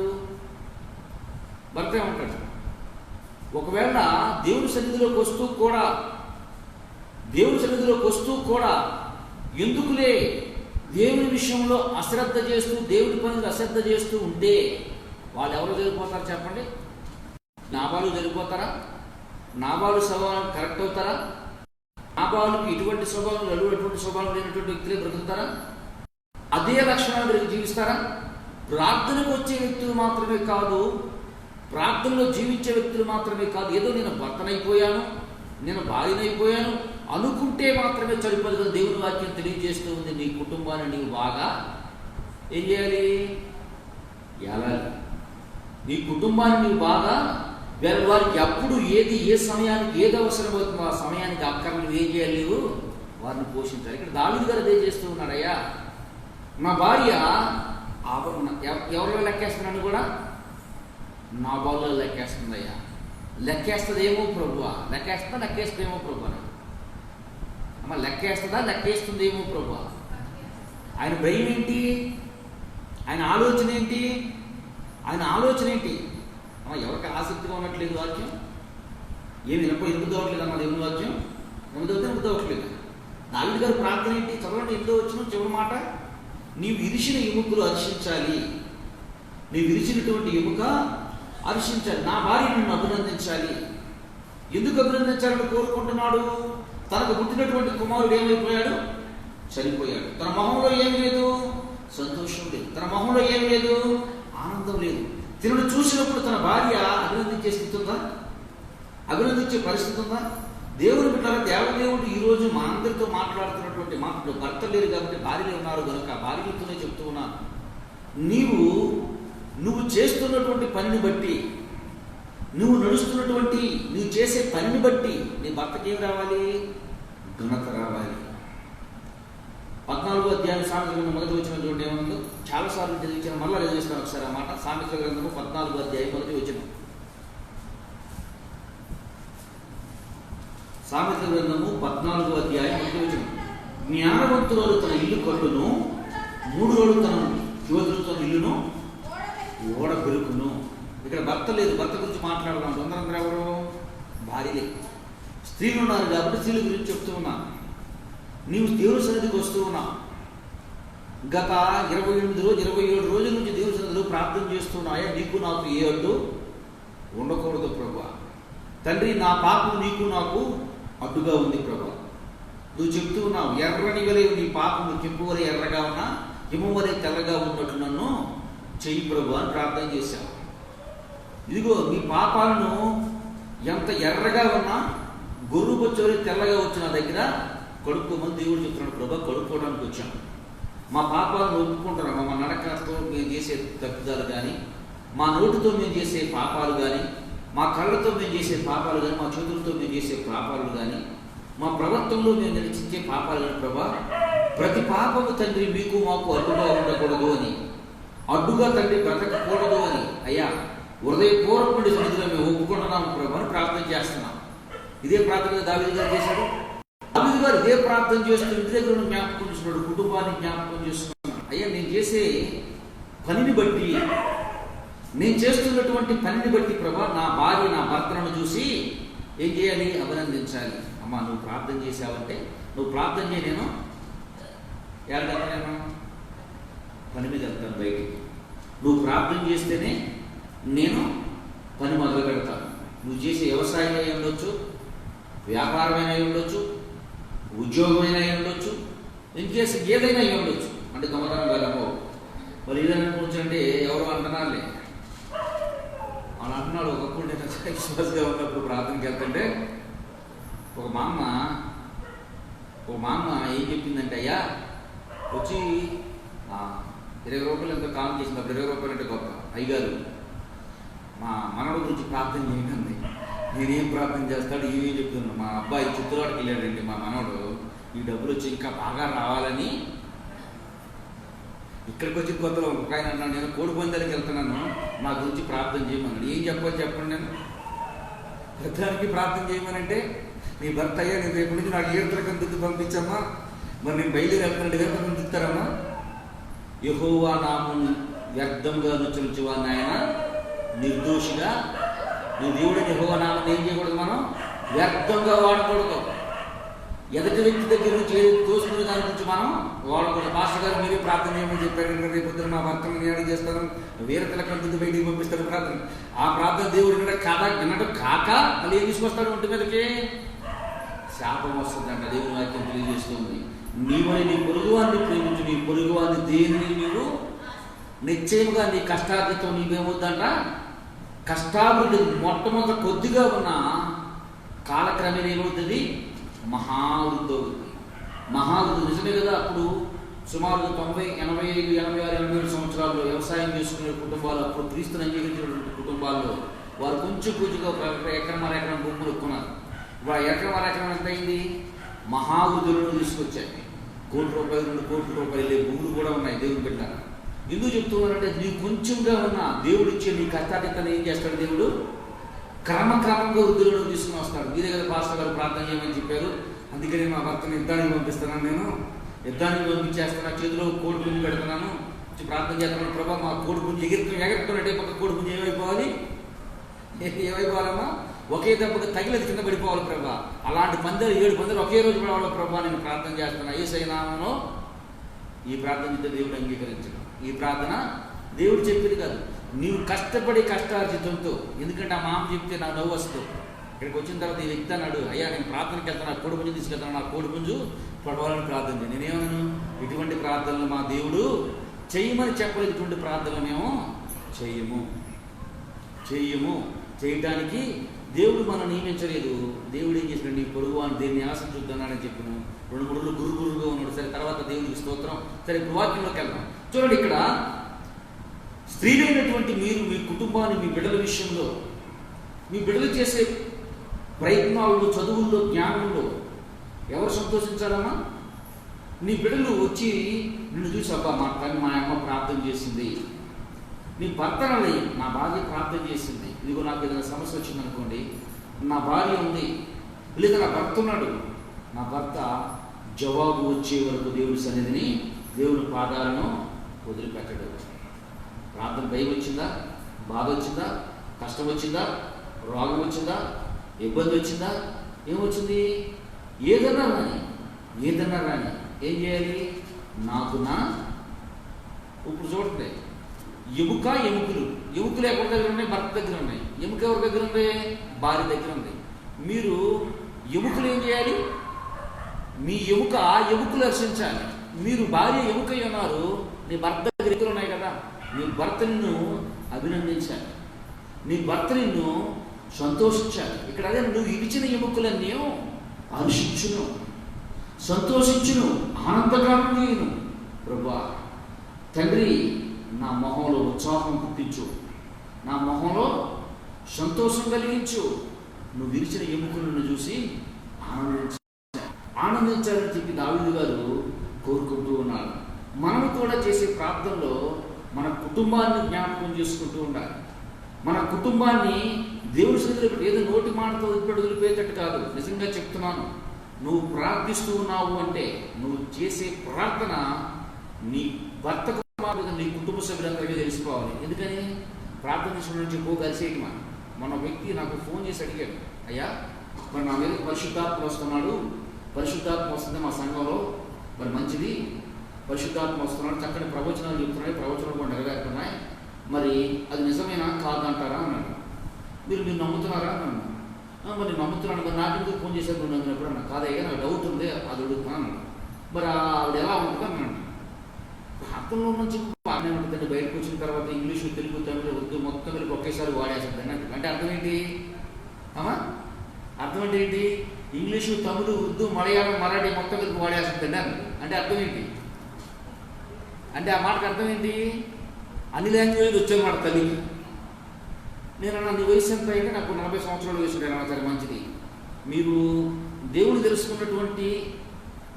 ఒకవేళ దేవుడి సన్నిధిలోకి వస్తూ కూడా ఎందుకులే దేవుని విషయంలో అశ్రద్ధ చేస్తూ, దేవుడి పనులు అశ్రద్ధ చేస్తూ ఉంటే వాళ్ళు ఎవరు జరిగిపోతారు చెప్పండి? నాబాలు జరిగిపోతారా? నాబాలు స్వభావం కరెక్ట్ అవుతారా? నాబాలుకి ఇటువంటి స్వభావం, అటువంటి స్వభావం లేనటువంటి వ్యక్తులే బ్రతుకుతారా? అదే లక్షణాలు జీవిస్తారా? ప్రార్థనకు వచ్చే వ్యక్తులు మాత్రమే కాదు, ప్రార్థనలో జీవించే వ్యక్తులు మాత్రమే కాదు, ఏదో నేను భర్తనైపోయాను, నేను భార్యనైపోయాను అనుకుంటే మాత్రమే సరిపోదు కదా. దేవుని వాక్యం తెలియజేస్తూ ఉంది, నీ కుటుంబాన్ని నీవు బాగా ఏం చేయాలి, ఎలాలి. నీ కుటుంబాన్ని నీవు బాగా వారికి ఎప్పుడు ఏది, ఏ సమయానికి ఏది అవసరం అవుతుందో ఆ సమయానికి అక్కర్లు ఏం చేయాలి, నీవు వారిని పోషించాలి. ఇక్కడ దావీదు గారు అదే చేస్తూ ఉన్నాడయ్యా, నా భార్య ఎవరిలో లెక్కేస్తున్నాను కూడా, నా బాల్లో లెక్కేస్తుందయ్యా. లెక్కేస్తుందేమో ప్రభువా, లెక్కేస్తుందేమో ప్రభువా, అమ్మ లెక్కేస్తుందేమో ప్రభువా. ఆయన భయం ఏంటి, ఆయన ఆలోచన ఏంటి, అమ్మ ఎవరికి ఆసక్తిగా ఉన్నట్లేదు వాక్యం, ఏమి ఎందుకు అవ్వట్లేదు అమ్మ దేవుని వాక్యం, ఎందుకు అవ్వట్లేదు. దావీదు గారు ప్రార్థన ఏంటి చదవండి, ఎందుకు వచ్చిన చివరి మాట, నీవు ఇరిచిన ఎముకలు హర్షించాలి, నీవు ఇరిచినటువంటి ఎముక హర్షించాలి, నా భార్య నిన్ను అభినందించాలి. ఎందుకు అభినందించాలని కోరుకుంటున్నాడు? తనకు పుట్టినటువంటి కుమారుడు ఏమైపోయాడు, చనిపోయాడు. తన మొహంలో ఏం లేదు, సంతోషం లేదు. తన మొహంలో ఏం లేదు, ఆనందం లేదు. తినను చూసినప్పుడు తన భార్య అభినందించే స్థితి ఉందా, అభినందించే పరిస్థితి ఉందా? దేవుని బిడ్డల దేవదేవుడు ఈరోజు మా అందరితో మాట్లాడుతున్నటువంటి మాటలు, భర్త లేరు కాబట్టి భార్యలే ఉన్నారు కనుక భార్యలతోనే చెప్తూ ఉన్నాను. నువ్వు చేస్తున్నటువంటి పనిని బట్టి, నువ్వు చేసే పనిని బట్టి నీ భర్తకి ఏం రావాలి, ఘనత రావాలి. 14వ అధ్యాయం సామెతల గ్రంథం మొదటి వచనం చూడండి ఏమన్నా, చాలాసార్లు చదివించాను, మళ్ళీ చదివిస్తాను ఒకసారి ఆ మాట. సామెతల గ్రంథము 14వ అధ్యాయం మొదటి వచనం. సామెతల గ్రంథము 14వ అధ్యాయం మొదటి వచనం. జ్ఞానవంతురాలు తన ఇల్లు కట్టును, మూఢురాలు తన యువతులు తన ఇల్లును ఓడ పెరుకును. ఇక్కడ భర్త లేదు, భర్త గురించి మాట్లాడదాం. తొందరందరూ ఎవరు, భార్యలే. స్త్రీలు ఉన్నారు కాబట్టి స్త్రీల గురించి చెప్తూ ఉన్నాను. నీవు దేవుని సన్నిధికి వస్తూ ఉన్నావు, గత 27 రోజుల నుంచి దేవుని సన్నిధిలో ప్రార్థన చేస్తున్నాయా, నీకు నాకు ఏ అడ్డు ఉండకూడదు ప్రభువా. తండ్రి, నా పాపం నీకు నాకు అడ్డుగా ఉంది ప్రభువా. నువ్వు చెప్తూ ఉన్నావు, ఎర్రని వలె నీ పాపము కెంపు వలె ఎర్రగా ఉన్నా హిమం వలె తెల్లగా ఉన్నట్టు నన్ను చెయ్యి ప్రభు అని ప్రార్థన చేశావు. ఇదిగో మీ పాపాలను ఎంత ఎర్రగా ఉన్నా గొర్రె బొచ్చోరి తెల్లగా వచ్చిన దగ్గర కడుక్కోమని దేవుడు చెప్తున్నాడు. ప్రభు కడుక్కోవడానికి వచ్చాను. మా పాపాలను ఒప్పుకుంటున్నాము. మా నడకతో మేము చేసే తప్పుదాలు కానీ, మా నోటితో మేము చేసే పాపాలు కానీ, మా కళ్ళతో మేము చేసే పాపాలు కానీ, మా చేతులతో మేము చేసే పాపాలు కానీ, మా ప్రవర్తనలో మేము నిరీక్షించే పాపాలు కానీ ప్రభా, ప్రతి పాపము తండ్రి మీకు మాకు అడ్డుగా ఉండకూడదు అని, అడ్డుగా తండ్రి బ్రతకకూడదు అని అయ్యా హృదయపూర్వకుడి సన్నిధిలో మేము ఒప్పుకుంటున్నాము ప్రభు అని ప్రార్థన చేస్తున్నాం. ఇదే ప్రార్థన దావీదు గారు చేశాడు. దావీదు గారు ఇదే ప్రార్థన చేస్తూ ఇంటి దగ్గర జ్ఞాపకం చేస్తున్నాడు, కుటుంబాన్ని జ్ఞాపకం చేస్తున్నాడు. అయ్యా నేను చేసే పనిని బట్టి, నేను చేస్తున్నటువంటి పనిని బట్టి ప్రభా, నా భార్య నా భర్తను చూసి ఏం చేయాలి? అభినందించాలి. అమ్మా నువ్వు ప్రార్థన చేసావంటే, నువ్వు ప్రార్థన చేయ, నేను ఎక్కడికి పని మీద వెళ్తాను బయటికి. నువ్వు ప్రార్థన చేస్తేనే నేను పని మొదలు పెడతాను. నువ్వు చేసే వ్యవసాయం అయి ఉండొచ్చు, వ్యాపారమైన అయి ఉండొచ్చు, ఉద్యోగమైన అయి ఉండొచ్చు, నేను చేసే ఏదైనా అయి ఉండొచ్చు. అంటే దొంగతనం కాదమ్మో, మరి ఏదైనా కూర్చోంటే ఎవరు అంటున్నారులే అని అంటున్నాడు. ఒకప్పుడు నేను విశ్వాసగా ఉన్నప్పుడు ప్రార్థనకి వెళ్తుంటే ఒక మా అమ్మ ఏం చెప్పిందంటే, అయ్యా వచ్చి 20 రూపాయలు ఎంతో కాలం చేసినప్పుడు 20 రూపాయలు అంటే గొప్ప అయ్యగారు మా మనవడు గురించి ప్రార్థన చేయండి. నేనేం ప్రార్థన చేస్తాడు ఏమేం చెప్తున్నాను. మా అబ్బాయి చిత్తూరుకి వెళ్ళాడండి మా మనవడు, ఈ డబ్బులు వచ్చి ఇంకా బాగా రావాలని. ఇక్కడికి వచ్చి కొత్తలో ఒక ఆయన అన్నాడు, నేను కోడి పందాలకి వెళ్తున్నాను, నా గురించి ప్రార్థన చేయమన్నాడు. ఏం చెప్పండి నేను పెద్దానికి ప్రార్థన చేయమనంటే, నీ భర్త అయ్యా నేను రేపు నుంచి నాకు ఈతలకం దిద్దు పంపించమ్మా, మరి నేను బయలుదేరి వెళ్తున్నాడు ఈతలకం దిద్దుతారమ్మా. యెహోవా నామం వ్యర్థంగా రుచించువా నాయన, నిర్దోషిగా నీ దేవుడిని యెహోవా నామం ఏం చేయకూడదు, మనం వ్యర్థంగా వాడకూడదు. ఎదుటి వ్యక్తి దగ్గర నుంచి తోసుకునే దాని గురించి మనం వాడకూడదు. మాస్టర్ గారు మీరే ప్రార్థన చేయమని చెప్పారు, రేపు పొద్దున మా భర్తను నేను చేస్తాను, వేరే తిలకం దిద్దు బయటికి పంపిస్తాడు ప్రార్థన. ఆ ప్రార్థన దేవుడు వినడం కాక మళ్ళీ ఏం తీసుకొస్తాడు? ఒంటి మీదకి శాపం వస్తుందంట. దేవుని వాక్యం తెలియజేస్తుంది, నీవని నీ పొరుగువాన్ని ప్రేమించు, నీ పొరుగువాన్ని దేనిని మీరు నిశ్చయముగా నీ కష్టార్జితం నీవేమవుద్దంట, కష్టాభివృద్ధి మొట్టమొదట కొద్దిగా ఉన్న కాలక్రమేణా ఏమవుతుంది? మహావృద్ధి అవుతుంది. మహావృద్ధి నిజమే కదా. అప్పుడు సుమారు 90, 85, 86, 87 సంవత్సరాల్లో వ్యవసాయం చేసుకునే కుటుంబాలు, అప్పుడు క్రీస్తుని అంగీకరించినటువంటి కుటుంబాల్లో వారు కొంచెం పూజగా ఒక ఎకరం ఎకరం భూములు కొన్నారు. వారు ఎకరం ఎంత అయింది? మహావృద్ధులను తీసుకొచ్చాయి. ₹1 2 కోట్ల రూపాయలు భూములు కూడా ఉన్నాయి దేవుడు పెట్టారు. ఎందుకు చెప్తున్నారంటే, నీకు కొంచెంగా ఉన్న దేవుడు ఇచ్చే నీ కష్టాన్ని ఏం చేస్తాడు? దేవుడు క్రమక్రమంగా వృద్ధులను తీసుకుని వస్తాడు. మీరే కదా పాస్టర్ గారు ప్రార్థన చేయమని చెప్పారు, అందుకని మా భర్తను యుద్ధానికి పంపిస్తున్నాను, నేను యుద్ధానికి పంపించేస్తున్నా, చేతిలో కోడి పుంజు పెడుతున్నాను, ప్రార్థన చేస్తున్నాను. ప్రభా మా కోడి పుంజు ఎగురుతున్నట్టే పక్క కోడి పుంజు ఏమైపోవాలి? ఏమైపోవాలమ్మా? ఒకే దెబ్బకి తగిలేదు కింద పడిపోవాలి ప్రభా. అలాంటి 7 పందాలు ఒకే రోజు పడవాలి ప్రభా. నేను ప్రార్థన చేస్తున్నా, యేసయ్య నామములో ఈ ప్రార్థన చేస్తే దేవుడు అంగీకరించడం. ఈ ప్రార్థన దేవుడు చెప్పింది కాదు, నీవు కష్టపడి కష్టార్జితంతో. ఎందుకంటే ఆ మామ చెప్తే నాకు నవ్వు వస్తుంది. ఇక్కడికి వచ్చిన తర్వాత ఈ వ్యక్తి అన్నాడు, అయ్యా నేను ప్రార్థనకి వెళ్తాను, కోడి పుంజు తీసుకెళ్తాను, నా కోడి పుంజు పడవాలని ప్రార్థన చేయండి. నేనేమన్నాను? ఇటువంటి ప్రార్థనలు మా దేవుడు చెయ్యమని చెప్పలేదు. ఇటువంటి ప్రార్థనలు మేము చెయ్యము. చేయడానికి దేవుడు మనం నియమించలేదు. దేవుడు ఏం చేసినాడు? నీ పొరుగు అని దేన్ని ఆశించుద్దానని చెప్పాను. 2 రోజులు గురుగా ఉన్నాడు. సరే, తర్వాత దేవుడికి స్తోత్రం. సరే, ఇప్పుడు వాక్యంలోకి వెళ్దాం. చూడండి, ఇక్కడ స్త్రీలైనటువంటి మీరు మీ కుటుంబాన్ని, మీ బిడ్డల విషయంలో, మీ బిడ్డలు చేసే ప్రయత్నాల్లో, చదువుల్లో, జ్ఞానంలో ఎవరు సంతోషించాలమ్మా? నీ బిడ్డలు వచ్చి నిన్ను చూసి, అబ్బా మా అమ్మ ప్రార్థన చేసింది. నీ భర్తనని, నా భార్య ప్రార్థన చేసింది. ఇదిగో నాకు ఏదైనా సమస్య వచ్చిందనుకోండి, నా భార్య ఉంది, లేదా నా భర్త ఉన్నాడు, నా భర్త జవాబు వచ్చే వరకు దేవుడి సన్నిధిని, దేవుని పాదాలను వదిలిపెట్టడు. ప్రార్థన భయం వచ్చిందా, బాధ వచ్చిందా, కష్టం వచ్చిందా, రోగం వచ్చిందా, ఇబ్బంది వచ్చిందా, ఏమొచ్చింది? ఏదన్నా రాని ఏం చేయాలి? నాకు నా ఇప్పుడు చూడండి, ఎముకలు ఎవరి దగ్గర ఉన్నాయి? భర్త దగ్గర ఉన్నాయి. ఎముక ఎవరి దగ్గర ఉంది? భార్య దగ్గర ఉంది. మీరు ఎముకలు ఏం చేయాలి? మీ ఎముకలు హర్షించాలి. మీరు భార్య ఎముక ఉన్నారు, నీ భర్త దగ్గర ఉన్నాయి కదా, నీ భర్త నిన్ను అభినందించాలి, నీ భర్త నిన్ను సంతోషించాలి. ఇక్కడ అదే నువ్వు ఇచ్చిన ఎముకలన్నీ హర్షించును, సంతోషించును, ఆనందగానం చేయను. ప్రభువా తండ్రి, నా మొహంలో ఉత్సాహం పుట్టించు, నా మొహంలో సంతోషం కలిగించు. నువ్వు విరిచిన ఎముకలను చూసి ఆనందించాలని చెప్పి దావీదు గారు కోరుకుంటూ ఉన్నాడు. మనము కూడా చేసే ప్రార్థనలో మన కుటుంబాన్ని జ్ఞాపకం చేసుకుంటూ ఉండాలి. మన కుటుంబాన్ని దేవుడి సన్నిధిలో ఏదో నోటి మాటతో ఇప్పుడు వదిలిపోయేటట్టు కాదు. నిజంగా చెప్తున్నాను, నువ్వు ప్రార్థిస్తూ ఉన్నావు అంటే నువ్వు చేసే ప్రార్థన నీ భర్తకు నీ కుటుంబ సభ్యులందరికీ తెలుసుకోవాలి. ఎందుకని ప్రార్థన నుంచి ఎక్కువ కలిసేయటమా. మన వ్యక్తి నాకు ఫోన్ చేసి అడిగాడు, అయ్యా మరి నా మీద పరిశుద్ధాత్మ వస్తున్నాడు, పరిశుద్ధాత్మ వస్తుంది మా సంఘంలో, మరి మంచిది, పరిశుద్ధాత్మ వస్తున్నాడు, చక్కని ప్రవచనాలు చెప్తున్నాయి, ప్రవచనాలు కూడా నెరవేరుతున్నాయి, మరి అది నిజమేనా కాదంటారా అన్నాడు. మీరు నమ్ముతున్నారా అన్నాను. మరి నమ్ముతున్నాను, మరి నాకెందుకు ఫోన్ చేశారు నువ్వు నమ్మినప్పుడు అన్నా. కాదయ్యా నాకు డౌట్ ఉంది, అది అడుగుతున్నాను అన్నాడు. మరి ఆవిడ ఎలా ఉంటుంది అన్నాడు. ప్రార్థనలో నుంచి బాగానే ఉంటుందండి, బయటకు వచ్చిన తర్వాత ఇంగ్లీషు, తెలుగు, తమిళ, ఉర్దూ మొత్తం కలిపి ఒకేసారి వాడేస్తుంది అన్నట్టు. అంటే అర్థం ఏంటి అమ్మా? అర్థం అంటే ఏంటి? ఇంగ్లీషు, తమిళ, ఉర్దూ, మలయాళం, మరాఠీ మొత్తం కలిపి వాడేస్తుందండి అన్నట్టు. అంటే అర్థం ఏంటి? అంటే ఆ మాటకు అర్థం ఏంటి? అన్ని లాంగ్వేజ్ వచ్చేమాట తల్లికి. నేను అన్నా నీ వయసు ఎంత అయితే నాకు 40 సంవత్సరాలు వయసు ఉంటాను. సరే మంచిది. మీరు దేవుడు తెలుసుకున్నటువంటి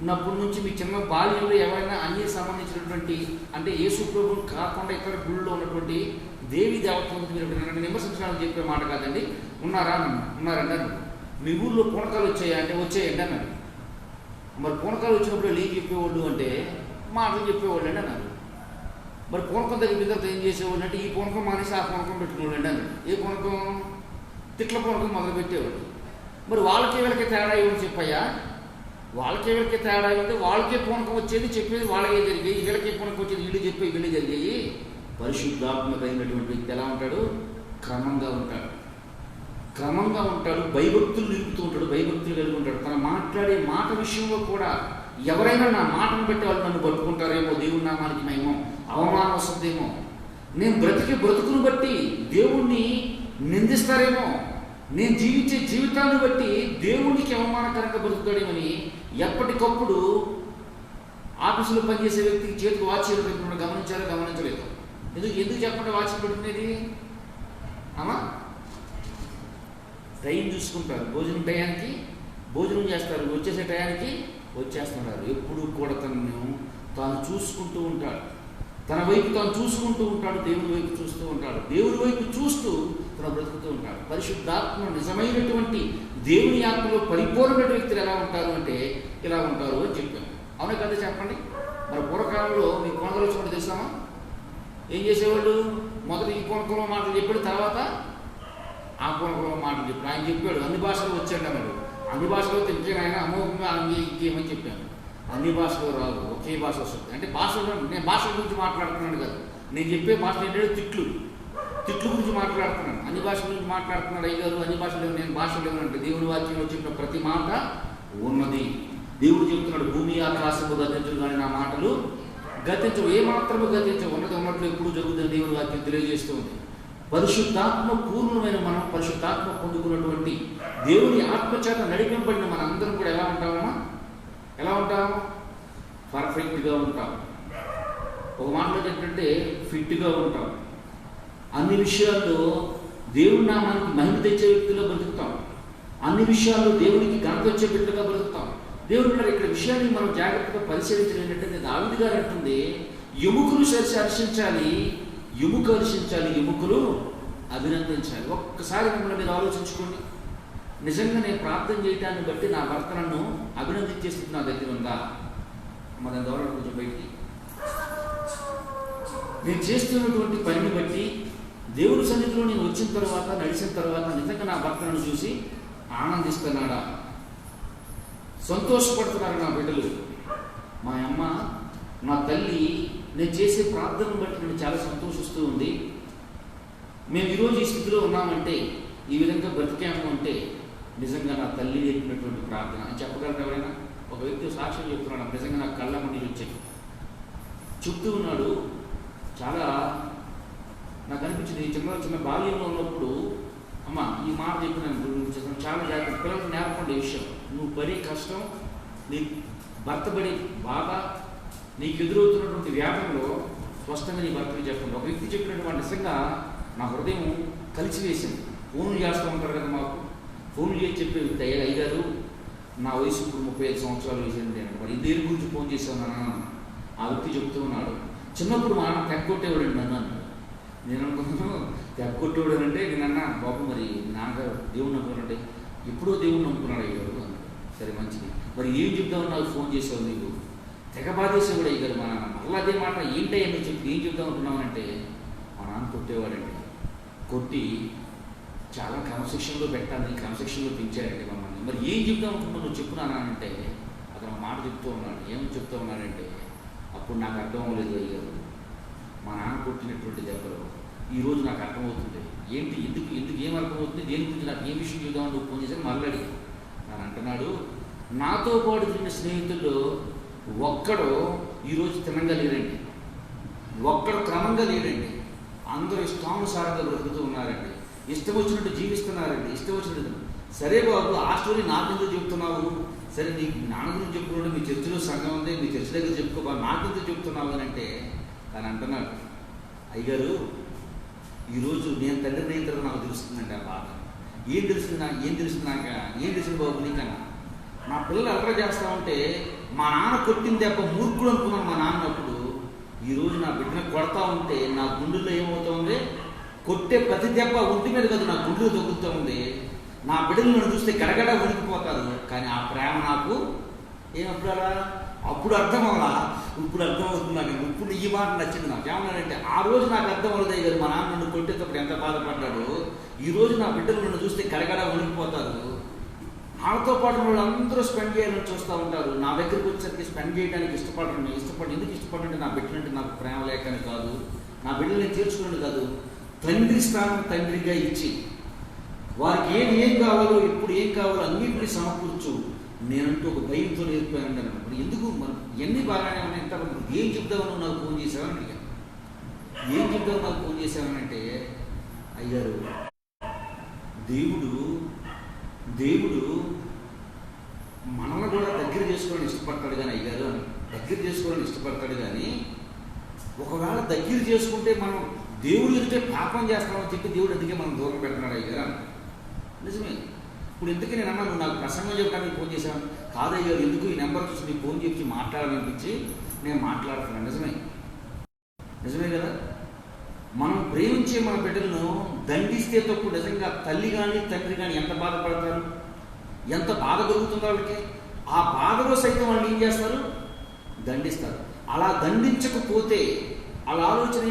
ఉన్నప్పటి నుంచి మీ చిన్న బాల్యంలో ఎవరైనా అన్ని సంబంధించినటువంటి అంటే యేసు ప్రభువును కాకుండా ఇక్కడ గుళ్ళో ఉన్నటువంటి దేవి దేవతలను మీరు విమర్శించడానికి చెప్పే మాట కాదండి. ఉన్నారా ఉన్నారండి అన్నారు. మీ ఊళ్ళో పూనకాలు వచ్చాయా అంటే వచ్చాయండి అన్నారు. మరి పూనకాలు వచ్చినప్పుడు ఏం చెప్పేవాళ్ళు అంటే మాటలు చెప్పేవాళ్ళు అండి అన్నారు. మరి పూనకం దగ్గర తర్వాత ఏం చేసేవాళ్ళు అంటే ఈ పూనకం మానేసి ఆ పూనకం పెట్టుకునేవాళ్ళు అండి అన్నారు. ఏ పూనకం? తిట్ల పూనకం మొదలు పెట్టేవాళ్ళు. మరి వాళ్ళకి వీళ్ళకి తేడా ఏమని చెప్పయ్యా? వాళ్ళకి వీళ్ళకి తేడా ఉంటే వాళ్ళకే పూనకం వచ్చేది, చెప్పేది వాళ్ళకే జరిగాయి, వీళ్ళకే పూనకం వచ్చేది వీళ్ళు చెప్పేవి వీళ్ళు జరిగాయి. పరిశుద్ధాత్మక అయినటువంటి వ్యక్తి ఎలా ఉంటాడు? క్రమంగా ఉంటాడు, క్రమంగా ఉంటాడు, భయభక్తులు నిలుపుతూ ఉంటాడు, భయభక్తులు కలిగి ఉంటాడు. తన మాట్లాడే మాట విషయంలో కూడా ఎవరైనా నా మాటను బట్టి వాళ్ళు నన్ను పట్టుకుంటారేమో, దేవుడి నామానికి మేమో అవమానం వస్తుందేమో, నేను బ్రతికే బ్రతుకును బట్టి దేవుణ్ణి నిందిస్తారేమో, నేను జీవించే జీవితాన్ని బట్టి దేవునికి అవమానకరంగా బ్రతుకుతాడేమని ఎప్పటికప్పుడు ఆఫీసులో పనిచేసే వ్యక్తికి చేతికి వాచ్ పెట్టుకుని గమనించారో గమనించలేదు. ఎందుకు చెప్పకుండా వాచ్ పెట్టుకునేది? అమ్మా టైం చూసుకుంటారు, భోజనం టయానికి భోజనం చేస్తారు, వచ్చేసే టయానికి వచ్చేస్తున్నారు. ఎప్పుడు కూడా తాను చూసుకుంటూ ఉంటాడు, తన వైపు తాను చూసుకుంటూ ఉంటాడు, దేవుని వైపు చూస్తూ ఉంటాడు, దేవుని వైపు చూస్తూ తను బ్రతుకుతూ ఉంటాడు. పరిశుద్ధాత్మ నిజమైనటువంటి దేవుని ఆత్మలో పరిపూర్ణమైన వ్యక్తులు ఎలా ఉంటారు అంటే ఇలా ఉంటారు అని చెప్పాను. అవునా కదా చెప్పండి. మరి పూర్వకాలంలో మీకు కొనగలు వచ్చినప్పుడు తెలుసామా? ఏం చేసేవాళ్ళు? మొదట ఈ పూనకంలో మాటలు చెప్పాడు, తర్వాత ఆ పూనకంలో మాటలు చెప్పాడు. ఆయన చెప్పాడు అన్ని భాషలు వచ్చాడు అన్నాడు. అన్ని భాషలో తెలిసే ఆయన అమోఘంగా ఇంకేమని చెప్పాను. అన్ని భాషలో రాదు, ఒకే భాష వస్తుంది. అంటే భాషలో నేను భాషల గురించి మాట్లాడుతున్నాను కదా, నేను చెప్పే భాష ఏంటంటే తిట్లు గురించి మాట్లాడుతున్నాను. అన్ని భాషల గురించి మాట్లాడుతున్నాడు అయ్యారు. అన్ని భాషలు నేను భాషలు ఏమనంటే దేవుని వాక్యంలో చెప్పిన ప్రతి మాట ఉన్నది. దేవుడు చెప్తున్నాడు భూమి ఆకాశము గతించు కానీ నా మాటలు గతించవు, ఏ మాత్రము గతించవు, ఉన్నది ఉన్నట్లు ఎప్పుడు జరుగుతుంది దేవుని వాక్యం తెలియజేస్తుంది. పరిశుద్ధాత్మ పూర్ణమైన మనం, పరిశుద్ధాత్మ పొందుకున్నటువంటి దేవుని ఆత్మచేత నడిపింపబడిన మన అందరం కూడా ఎలా ఉంటామమ్మా? ఎలా ఉంటాం? పర్ఫెక్ట్గా ఉంటాం. ఒక మాటలో ఏంటంటే ఫిట్గా ఉంటాం. అన్ని విషయాల్లో దేవుని నామానికి మహిమ తెచ్చే వ్యక్తిలో బ్రతుకుతాం. అన్ని విషయాల్లో దేవునికి ఘనత వచ్చే బిడ్డగా బ్రతుకుతాం. దేవుడు ఇక్కడ విషయాన్ని మనం జాగ్రత్తగా పరిశీలించినట్లయితే దావీదు గారు అంటుంది ఎముకలు హర్షించాలి, ఎముకలు అభినందించాలి. ఒక్కసారి మిమ్మల్ని మీరు ఆలోచించుకోండి. నిజంగా నేను ప్రార్థన చేయటాన్ని బట్టి నా భర్త నన్ను అభినందించే స్థితి నా దగ్గర ఉందా? మన ద్వారా కొంచెం బయటికి నేను చేస్తున్నటువంటి పనిని బట్టి దేవుడి సన్నిధిలో నేను వచ్చిన తర్వాత నడిచిన తర్వాత నిజంగా నా భర్త నన్ను చూసి ఆనందిస్తున్నాడా, సంతోషపడుతున్నాడు నా బిడ్డలు, మా అమ్మ నా తల్లి నేను చేసే ప్రార్థనను బట్టి నేను చాలా సంతోషిస్తూ ఉంది. మేము ఈరోజు ఈ స్థితిలో ఉన్నామంటే, ఈ విధంగా బ్రతికాము అంటే నిజంగా నా తల్లి నేర్పినటువంటి ప్రార్థన అని చెప్పగలరు ఎవరైనా? ఒక వ్యక్తి సాక్ష్యం చెప్తున్నాడు, నిజంగా నాకు కళ్ళ నీళ్ళు వచ్చాయి. చెప్తూ ఉన్నాడు. చాలా నాకు అనిపించింది, చిన్న బాల్యంలో ఉన్నప్పుడు అమ్మ ఈ మాట చెప్పినాను, చాలా జాగ్రత్త పిల్లలకు నేర్పండి విషయం. నువ్వు పడే కష్టం, నీ భర్త పడే బాధ, నీకు ఎదురవుతున్నటువంటి వ్యాపంలో స్పష్టంగా నీ భర్తకి చెప్పండి. ఒక వ్యక్తి చెప్పినటువంటి నిజంగా నా హృదయం కలిసివేసింది. ఫోన్లు చేస్తూ ఉంటారు కదా మాకు, ఫోన్లు చేసి చెప్పే వ్యక్తి, అయ్యారు నా వయసు ఇప్పుడు 35 సంవత్సరాలు వేసింది అంటే, మరి దేని గురించి ఫోన్ చేశాను ఆ వ్యక్తి చెప్తూ ఉన్నాడు. చిన్నప్పుడు మా నాన్న తెగ్గొట్టేవాడండి నన్ను. నేను అనుకున్నాను తెగ్గొట్టేవాడు అంటే, నేను అన్నా బాబు మరి నాన్నగారు దేవుని నమ్ముకున్నాడే, ఎప్పుడో దేవుని నమ్ముకున్నాడు అయ్యారు అన్నాడు. సరే మంచిది, మరి ఏం చెప్దామని నాకు ఫోన్ చేసావు, నీకు తెగ బాధేసేవాడు అయ్యారు మా నాన్న. మళ్ళీ అదే మాట ఏంటయ్యా నువ్వు చెప్పి ఏం చెప్దాం అనుకున్నామంటే, మా నాన్న కొట్టేవాడండి. కొట్టి చాలా క్రమశిక్షణలో పెట్టాలని క్రమశిక్షణలో పెంచారండి మమ్మల్ని. మరి ఏం చెప్దాం అనుకుంటున్నావు నువ్వు చెప్పున్నానంటే, అతను ఒక మాట చెప్తూ ఉన్నాడు. ఏమని చెప్తూ ఉన్నాడంటే, అప్పుడు నాకు అర్థం అవ్వలేదు అయ్యారు మా నాన్న కొట్టినటువంటి దెబ్బలు ఈరోజు నాకు అర్థమవుతుంది. ఏంటి ఎందుకు ఏం అర్థమవుతుంది, దేని గురించి నాకు ఏ విషయం చెప్దామని నువ్వు ఫోన్ చేశాను మళ్ళీ నన్ను అంటున్నాడు. నాతో పాటు తిన్న స్నేహితుల్లో ఒక్కడు ఈరోజు తినంగా లేరండి, ఒక్కడు క్రమంగా లేరండి. అందరూ ఇష్టానుసారంగా బ్రతుకుతూ ఉన్నారండి, ఇష్టం వచ్చినట్టు జీవిస్తున్నారండి, ఇష్టం వచ్చినట్టు. సరే బాబు ఆ స్టోరీ నాకెందుకు చెప్తున్నావు, సరే నీకు నాన్న గురించి చెప్పుకుంటే మీ చర్చిలో సంఘం ఉంది, మీ చర్చి దగ్గర చెప్పుకో, నాకెందుకు చెప్తున్నావు అని అంటే తను అంటున్నాడు, అయ్యగారు ఈరోజు నేను తండ్రి అయిన తర్వాత నాకు తెలుస్తుందండి ఆ బాధ. ఏం తెలుస్తుంది బాబు నీకన్నా, నా పిల్లలు అలరా చేస్తా ఉంటే మా నాన్న కొట్టిన దెబ్బ మూర్ఖుడు అనుకున్నాను మా నాన్నప్పుడు. ఈరోజు నా బిడ్డను కొడతా ఉంటే నా గుండెల్లో ఏమవుతుంది, కొట్టే ప్రతి దెబ్బ ఒంటి మీద కదా నా గుండెలు తగ్గుతూ ఉంది. నా బిడ్డలు నన్ను చూస్తే గడగడ ఉనికిపోతారు, కానీ ఆ ప్రేమ నాకు ఏమప్పుడు అలా అప్పుడు అర్థం అవ్వాలా, ఇప్పుడు అర్థమవుతుంది నాకు. ఇప్పుడు ఈ మాట నచ్చింది నాకు. ఏమన్నానంటే, ఆ రోజు నాకు అర్థం అవ్వలేదు గారు మా నాన్న నన్ను కొట్టేటప్పుడు ఎంత బాధపడ్డాడు, ఈరోజు నా బిడ్డలు నన్ను చూస్తే గడగడ ఉనికిపోతారు. నాతో పాటు వాళ్ళు అందరూ స్పెండ్ చేయాలని చూస్తూ ఉంటారు, నా దగ్గరికి వచ్చేసరికి స్పెండ్ చేయడానికి ఎందుకు ఇష్టపడంటే నా బిడ్డలంటే నాకు ప్రేమ లేకని కాదు, నా బిడ్డల్ని తీర్చుకుని కాదు, తండ్రి స్థానం తండ్రిగా ఇచ్చి వారికి ఏం కావాలో ఇప్పుడు ఏం కావాలో అన్నింటినీ సమకూర్చు నేనంటూ ఒక భయంతో నేర్పానండి అన్నప్పుడు. ఎందుకు మనం ఎన్ని బాగానే ఉన్నాయి, ఇంత ఏం చెప్దామని నాకు ఫోన్ చేసావని అడిగాను. ఏం చెప్దామని నాకు ఫోన్ చేసావనంటే, అయ్యారు దేవుడు మనల్ని కూడా దగ్గర చేసుకోవాలని ఇష్టపడతాడు కానీ, అయ్యారు దగ్గర చేసుకోవాలని ఇష్టపడతాడు కానీ, ఒకవేళ దగ్గర చేసుకుంటే మనం దేవుడు ఎదుటే పాపం చేస్తామని చెప్పి దేవుడు అందుకే మనం దూరం పెడుతున్నాడు అయ్యారు. నిజమే. ఇప్పుడు ఎందుకు నేను అన్నా, నువ్వు నాకు ప్రసంగం చెప్పడానికి ఫోన్ చేశాను కాదయ్యారు, ఎందుకు ఈ నెంబర్ చూసి నీకు ఫోన్ చేసి మాట్లాడాలనిపించి నేను మాట్లాడుతున్నాను. నిజమే కదా. మనం ప్రేమించే మన బిడ్డలను దండిస్తే తప్పు. నిజంగా తల్లి కానీ తండ్రి కానీ ఎంత బాధపడతారు, ఎంత బాధ కలుగుతుందో వాళ్ళకి. ఆ బాధలో సైతం వాళ్ళు ఏం చేస్తారు, దండిస్తారు. అలా దండించకపోతే వాళ్ళ ఆలోచన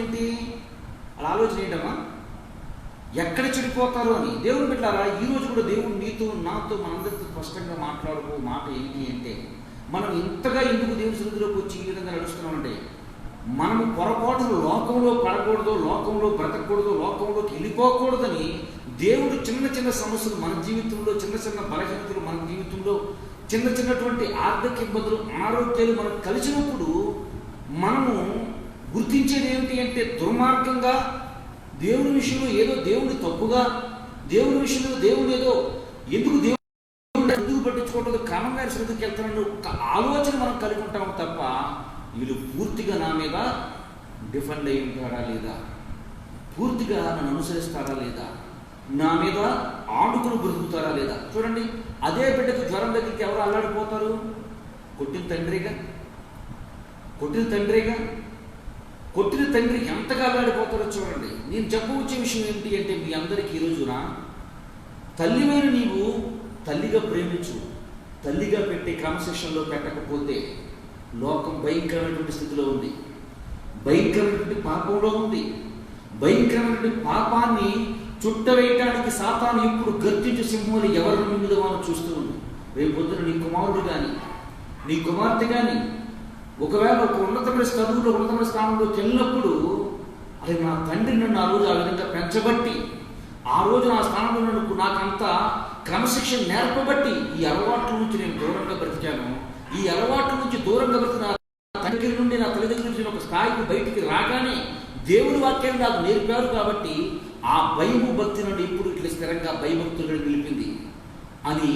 ఏంటమ్మా, ఎక్కడ చెడిపోతారో అని. దేవుని బిడ్డలారా, ఈరోజు కూడా దేవుడు నీతో నాతో మనందరితో స్పష్టంగా మాట్లాడుకో మాట ఏంటి అంటే, మనం ఇంతగా ఎందుకు దేవుని సన్నిధిలోకి వచ్చి ఈ విధంగా నడుస్తున్నామంటే, మనము పొరపాటును లోకంలో పడకూడదు, లోకంలో బ్రతకూడదు, లోకంలోకి వెళ్ళిపోకూడదని దేవుడు చిన్న సమస్యలు మన జీవితంలో, చిన్న బలహీనతలు మన జీవితంలో, చిన్నటువంటి ఆర్థిక ఇబ్బందులు, ఆరోగ్యాలు మనకు కలిసినప్పుడు మనము గుర్తించేది ఏమిటి అంటే, దుర్మార్గంగా దేవుని విషయంలో ఏదో దేవుని తప్పుగా, దేవుని విషయంలో దేవుని ఏదో ఎందుకు పట్టించుకోవట్లేదు, క్రమంగా శ్రద్ధకి వెళ్తానని ఒక ఆలోచన మనం కలిగి ఉంటాం తప్ప, వీళ్ళు పూర్తిగా నా మీద డిఫెండ్ అయి ఉంటారా లేదా, పూర్తిగా నన్ను అనుసరిస్తారా లేదా, నా మీద ఆడుకుని బ్రతుకుతారా లేదా. చూడండి, అదే బిడ్డకు జ్వరం దగ్గరికి ఎవరు అల్లాడిపోతారు, కొట్టిన తండ్రి ఎంతగా అల్లాడిపోతారో చూడండి. నేను చెప్పవచ్చే విషయం ఏంటి అంటే, మీ అందరికీ ఈ రోజున తల్లివైన నీవు తల్లిగా ప్రేమించు, తల్లిగా పెట్టి క్రమశిక్షణలో పెట్టకపోతే లోకం భయంకరమైనటువంటి స్థితిలో ఉంది, భయంకరమైనటువంటి పాపంలో ఉంది. భయంకరమైనటువంటి పాపాన్ని చుట్టవేయటానికి సాతాను ఇప్పుడు గర్జించు సింహంలో ఎవరిని మింగుదామో చూస్తూ ఉంది. రేపు పొద్దున నీ కుమారుడు కానీ నీ కుమార్తె కానీ ఒకవేళ ఒక ఉన్నతమైన స్థానంలోకి వెళ్ళినప్పుడు, అది నా తండ్రి నన్ను ఆ రోజు ఆ విధంగా పెంచబట్టి, ఆ రోజు నా స్థానంలో నన్ను నాకంతా క్రమశిక్షణ నేర్పబట్టి ఈ అలవాట్ల నుంచి నేను దూరంగా బ్రతికాను. ఈ అలవాట్ల నుంచి దూరంగా బ్రతికి నా తండ్రి నుండి, నా తల్లిదండ్రుల నుంచి ఒక స్థాయికి బయటికి రాగానే దేవుని వాక్యాన్ని నాకు నేర్పారు కాబట్టి ఆ భయము భక్తి నుండి ఇప్పుడు ఇట్లా స్థిరంగా భయభక్తులు నిలిపింది అని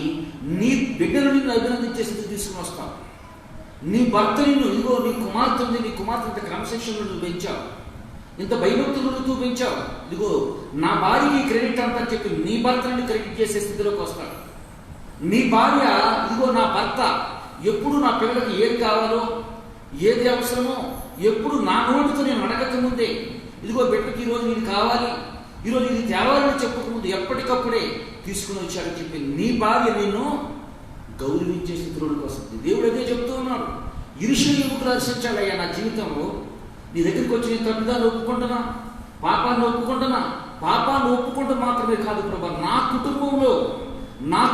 నీ బిడ్డను నిన్ను అభినందించే స్థితి తీసుకుని వస్తావు. నీ భర్త నిన్ను ఇదిగో నీ కుమార్తె ఉంది, నీ కుమార్తె ఇంత క్రమశిక్షణలో నువ్వు పెంచావు, ఇంత భయభక్తులు నువ్వు పెంచావు, ఇదిగో నా భార్యకి క్రెడిట్ అంతా చెప్పి నీ భర్తని క్రెడిట్ చేసే స్థితిలోకి వస్తాడు. నీ భార్య ఇదిగో నా భర్త ఎప్పుడు నా పిల్లలకి ఏది కావాలో ఏది అవసరమో ఎప్పుడు నా నోటితో నేను అడగక ముందే ఇదిగో బిడ్డకి ఈరోజు ఇది కావాలి, ఈరోజు ఇది తేవాలని చెప్పకముందు ఎప్పటికప్పుడే తీసుకుని వచ్చాడని చెప్పి నీ భార్య నిన్ను గౌరవించే స్థితిలోకి వస్తుంది. దేవుడు అదే చెప్తూ ఉన్నాడు, ఇరుషులు ఎముకలు దర్శించాలయ్యా నా జీవితంలో. నీ దగ్గరికి వచ్చి నేను తప్పిదాన్ని ఒప్పుకుంటున్నా, పాపాన్ని ఒప్పుకుంటున్నా. పాపాన్ని ఒప్పుకుంటూ మాత్రమే కాదు ప్రభా, నా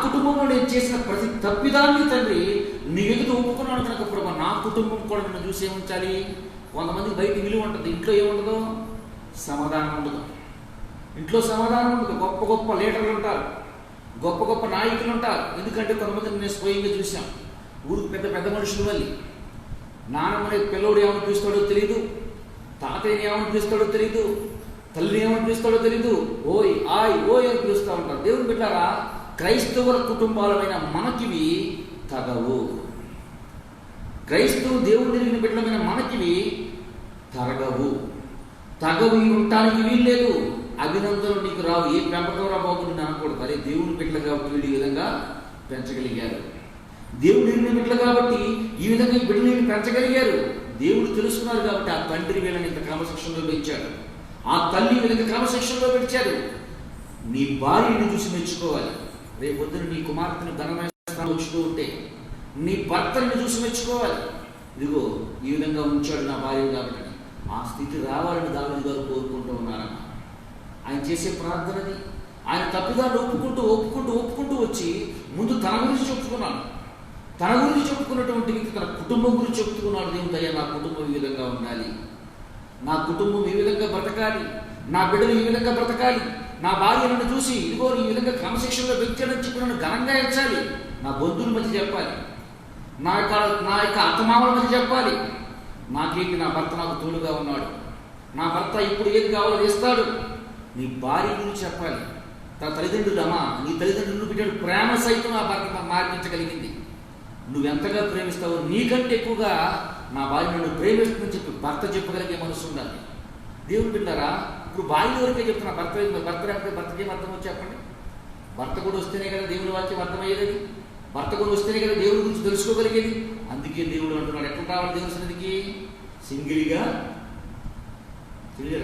కుటుంబంలో నేను చేసిన ప్రతి తప్పిదాన్ని తండ్రి నీ ఎదుట ఒప్పుకున్నాను కనుక ప్రభా, నా కుటుంబం కూడా నిన్ను చూసే ఉంచాలి. కొంతమందికి బయట విలువ ఉంటుంది, ఇంట్లో ఏముండదు, సమాధానం ఉండదు. ఇంట్లో సమాధానం ఉండదు. గొప్ప గొప్ప లీడర్లు ఉంటారు, గొప్ప గొప్ప నాయకులు ఉంటారు. ఎందుకంటే కొంతమందిని నేను స్వయంగా చూశాం. ఊరికి పెద్ద పెద్ద మనుషులు వెళ్ళి నాన్నమ్మని పిల్లోడు ఏమని పిలుస్తాడో తెలియదు, తాతయ్యని ఏమని పిలుస్తాడో తెలియదు, తల్లిని ఏమని పిలుస్తాడో తెలియదు, ఓయ్ ఆయ్ ఓయ్ అని పిలుస్తూ ఉంటారు. దేవుని బిడ్డారా, క్రైస్తవుల కుటుంబాలమైన మనకివి తగవు. క్రైస్తవు దేవుడు తిరిగిన బిడ్డలమైన మనకివి తగవు ఉండటానికి వీల్లేదు. అభినందనలు నీకు రావు. ఏ పెంపకం రా బాబు నేను అనకూడదు. అరే దేవుని బిడ్డలు కాబట్టి వీళ్ళు ఈ విధంగా పెంచగలిగారు, దేవుడు తిరిగిన బిడ్డలు కాబట్టి ఈ విధంగా ఈ బిడ్డలు పెంచగలిగారు. దేవుడు తెలుసుకున్నారు కాబట్టి ఆ తండ్రి వీళ్ళని ఇంత క్రమశిక్షణలో పెంచాడు, ఆ తల్లి వీళ్ళని క్రమశిక్షణలో పెంచారు. నీ భార్యని చూసి మెచ్చుకోవాలి. రేపొద్దున నీ కుమార్తెను ఘనమైన స్థానం వచ్చుతూ ఉంటే నీ భర్తని చూసి మెచ్చుకోవాలి. ఇదిగో ఈ విధంగా ఉంచాడు నా భార్య కాబట్టి ఆ స్థితి రావాలని దావీదు గారు కోరుకుంటూ ఉన్నారన్న. ఆయన చేసే ప్రార్థనది. ఆయన తప్పిదాన్ని ఒప్పుకుంటూ వచ్చి ముందు తన గురించి చెప్పుకున్నాడు. తన గురించి చెప్పుకున్నటువంటి వ్యక్తి తన కుటుంబం గురించి చెప్పుకున్నాడు. దేవుడు అయ్యా నా కుటుంబం ఈ విధంగా ఉండాలి, నా కుటుంబం ఈ విధంగా బ్రతకాలి, నా బిడ్డలు ఈ విధంగా బ్రతకాలి, నా భార్య నన్ను చూసి ఇదిగో ఈ విధంగా క్రమశిక్షణలో వ్యక్తిని చెప్పి నన్ను ఘనంగా ఎంచాలి, నా బంధువుల మధ్య చెప్పాలి, నా యొక్క అత్తమామల మధ్య చెప్పాలి. నాకేంటి, నా భర్త నాకు తోడుగా ఉన్నాడు, నా భర్త ఇప్పుడు ఏది కావాలో చేస్తాడు. నీ భార్య గురించి చెప్పాలి. తన తల్లిదండ్రులమ్మా, నీ తల్లిదండ్రులు పెట్టాడు ప్రేమ సైతం ఆ భర్త మార్పించగలిగింది. నువ్వెంతగా ప్రేమిస్తావో నీకంటే ఎక్కువగా నా భార్య నన్ను ప్రేమిస్తుందని చెప్పి భర్త చెప్పగలిగే మనసు ఉండాలి. దేవుడు బిడ్డారా, ఇప్పుడు భార్య వరకే చెప్తున్నా, భర్త లేకపోతే భర్తకి అర్థం వచ్చి చెప్పండి. భర్త కూడా వస్తేనే కదా దేవుని వాక్యం అర్థమయ్యేది, భర్త కూడా వస్తేనే కదా దేవుడి గురించి తెలుసుకోగలిగేది. అందుకే దేవుడు అంటున్నాడు, ఎట్లా రావాలి దేవుని సన్నిధికి? సింగిల్గా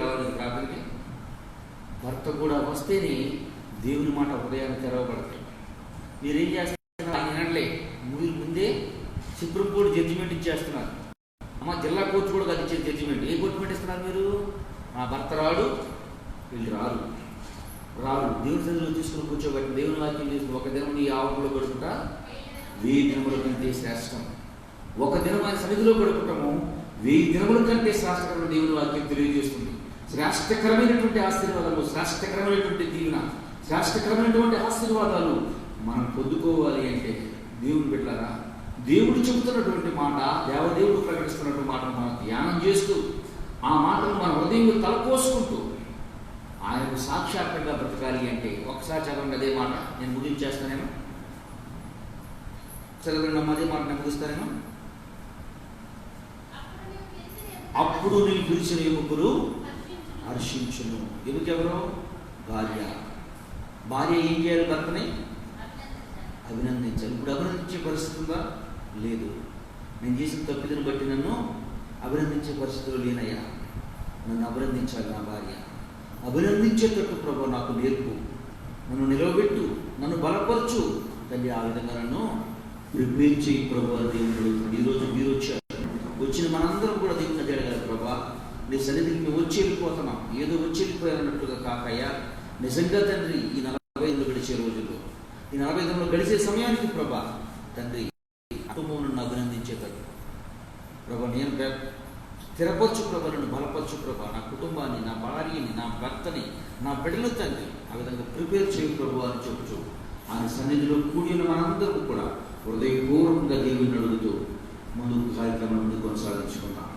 రావాలి ప్రార్థనకి. భర్త కూడా వస్తేనే దేవుని మాట హృదయాన్ని తెరవబడతాయి. మీరేం చేస్తున్నారు? ఆయన అనట్లే, మీరు ముందే సుప్రీంకోర్టు జడ్జిమెంట్ ఇచ్చేస్తున్నారు. అమ్మ జిల్లా కోర్టు కూడా కాదు ఇచ్చే జడ్జిమెంట్. ఏ జడ్జిమెంట్ ఇస్తున్నారు మీరు? నా భర్త రాడు, వీళ్ళు రారు దేవుని సన్నిధిలో తీసుకుని కూర్చోబెట్టి దేవుని వాక్యం తీసుకుని ఒక దినం నీ ఆవులో గడుపుతా 1000 దినముల కంటే శ్రేష్టం. ఒక దినం ఆయన సన్నిధిలో గడుపుతాము 1000 దినముల కంటే శ్రేష్టకరమైన దేవుని వాక్యం తెలియజేస్తుంది. శ్రేష్టకరమైనటువంటి ఆశీర్వాదాలు, శ్రేష్టకరమైనటువంటి దీవెన, శ్రేష్టకరమైనటువంటి ఆశీర్వాదాలు మనం పొందుకోవాలి అంటే దేవుని బిడ్డలారా, దేవుడు చెబుతున్నటువంటి మాట, దేవదేవుడు ప్రకటిస్తున్నటువంటి మాటను మనం ధ్యానం చేస్తూ ఆ మాటను మన హృదయంలో తలపోసుకుంటూ ఆయనకు సాక్షాత్తంగా బ్రతకాలి అంటే ఒకసారి చదవండి అదే మాట. నేను ముగించేస్తానేమో, చదవండి అదే మాట నేను ముగిస్తానేమో. అప్పుడు నేను పిలిచిన ఎముకలు హర్షించును. ఎముకెవరో? భార్య ఏం చేయాలి? భర్తని అభినందించాలి. ఇప్పుడు అభినందించే పరిస్థితి ఉందా? లేదు. నేను చేసిన తప్పిదను బట్టి నన్ను అభినందించే పరిస్థితులు లేనయ్యా. నన్ను అభినందించాలి నా భార్య. అభినందించేటట్టు ప్రభు నాకు నేర్పు, నన్ను నిలవబెట్టు, నన్ను బలపరచు తల్లి. ఆ విధంగా నన్ను ప్రిపేర్ చేయి ప్రభు అని దేవుడు. ఈరోజు మీరు వచ్చారు, వచ్చిన మనందరం కూడా దేవుని అడగాలి. ప్రభా, నీ సన్నిధికి మేము వచ్చి వెళ్ళిపోతున్నాం, ఏదో వచ్చి వెళ్ళిపోయారన్నట్టుగా కాకయ్యా, నిజంగా తండ్రి ఈ 45 గడిచే రోజుల్లో, ఈ 45 గడిచే సమయానికి ప్రభా తండ్రి కుటుంబం నన్ను అభినందించేటట్టు ప్రభా నేను స్థిరపరచు ప్రభా, నన్ను బలపరచు ప్రభా, నా కుటుంబాన్ని, నా భార్యని, నా భర్తని, నా బిడ్డల తండ్రి ఆ విధంగా ప్రిపేర్ చేయ ప్రభు అని చెప్పుచు ఆయన సన్నిధిలో కూడిన మనందరూ కూడా హృదయపూర్వకంగా దేవుని అడుగుతూ ముందుకు కార్యక్రమం కొనసాగించుకున్నాం.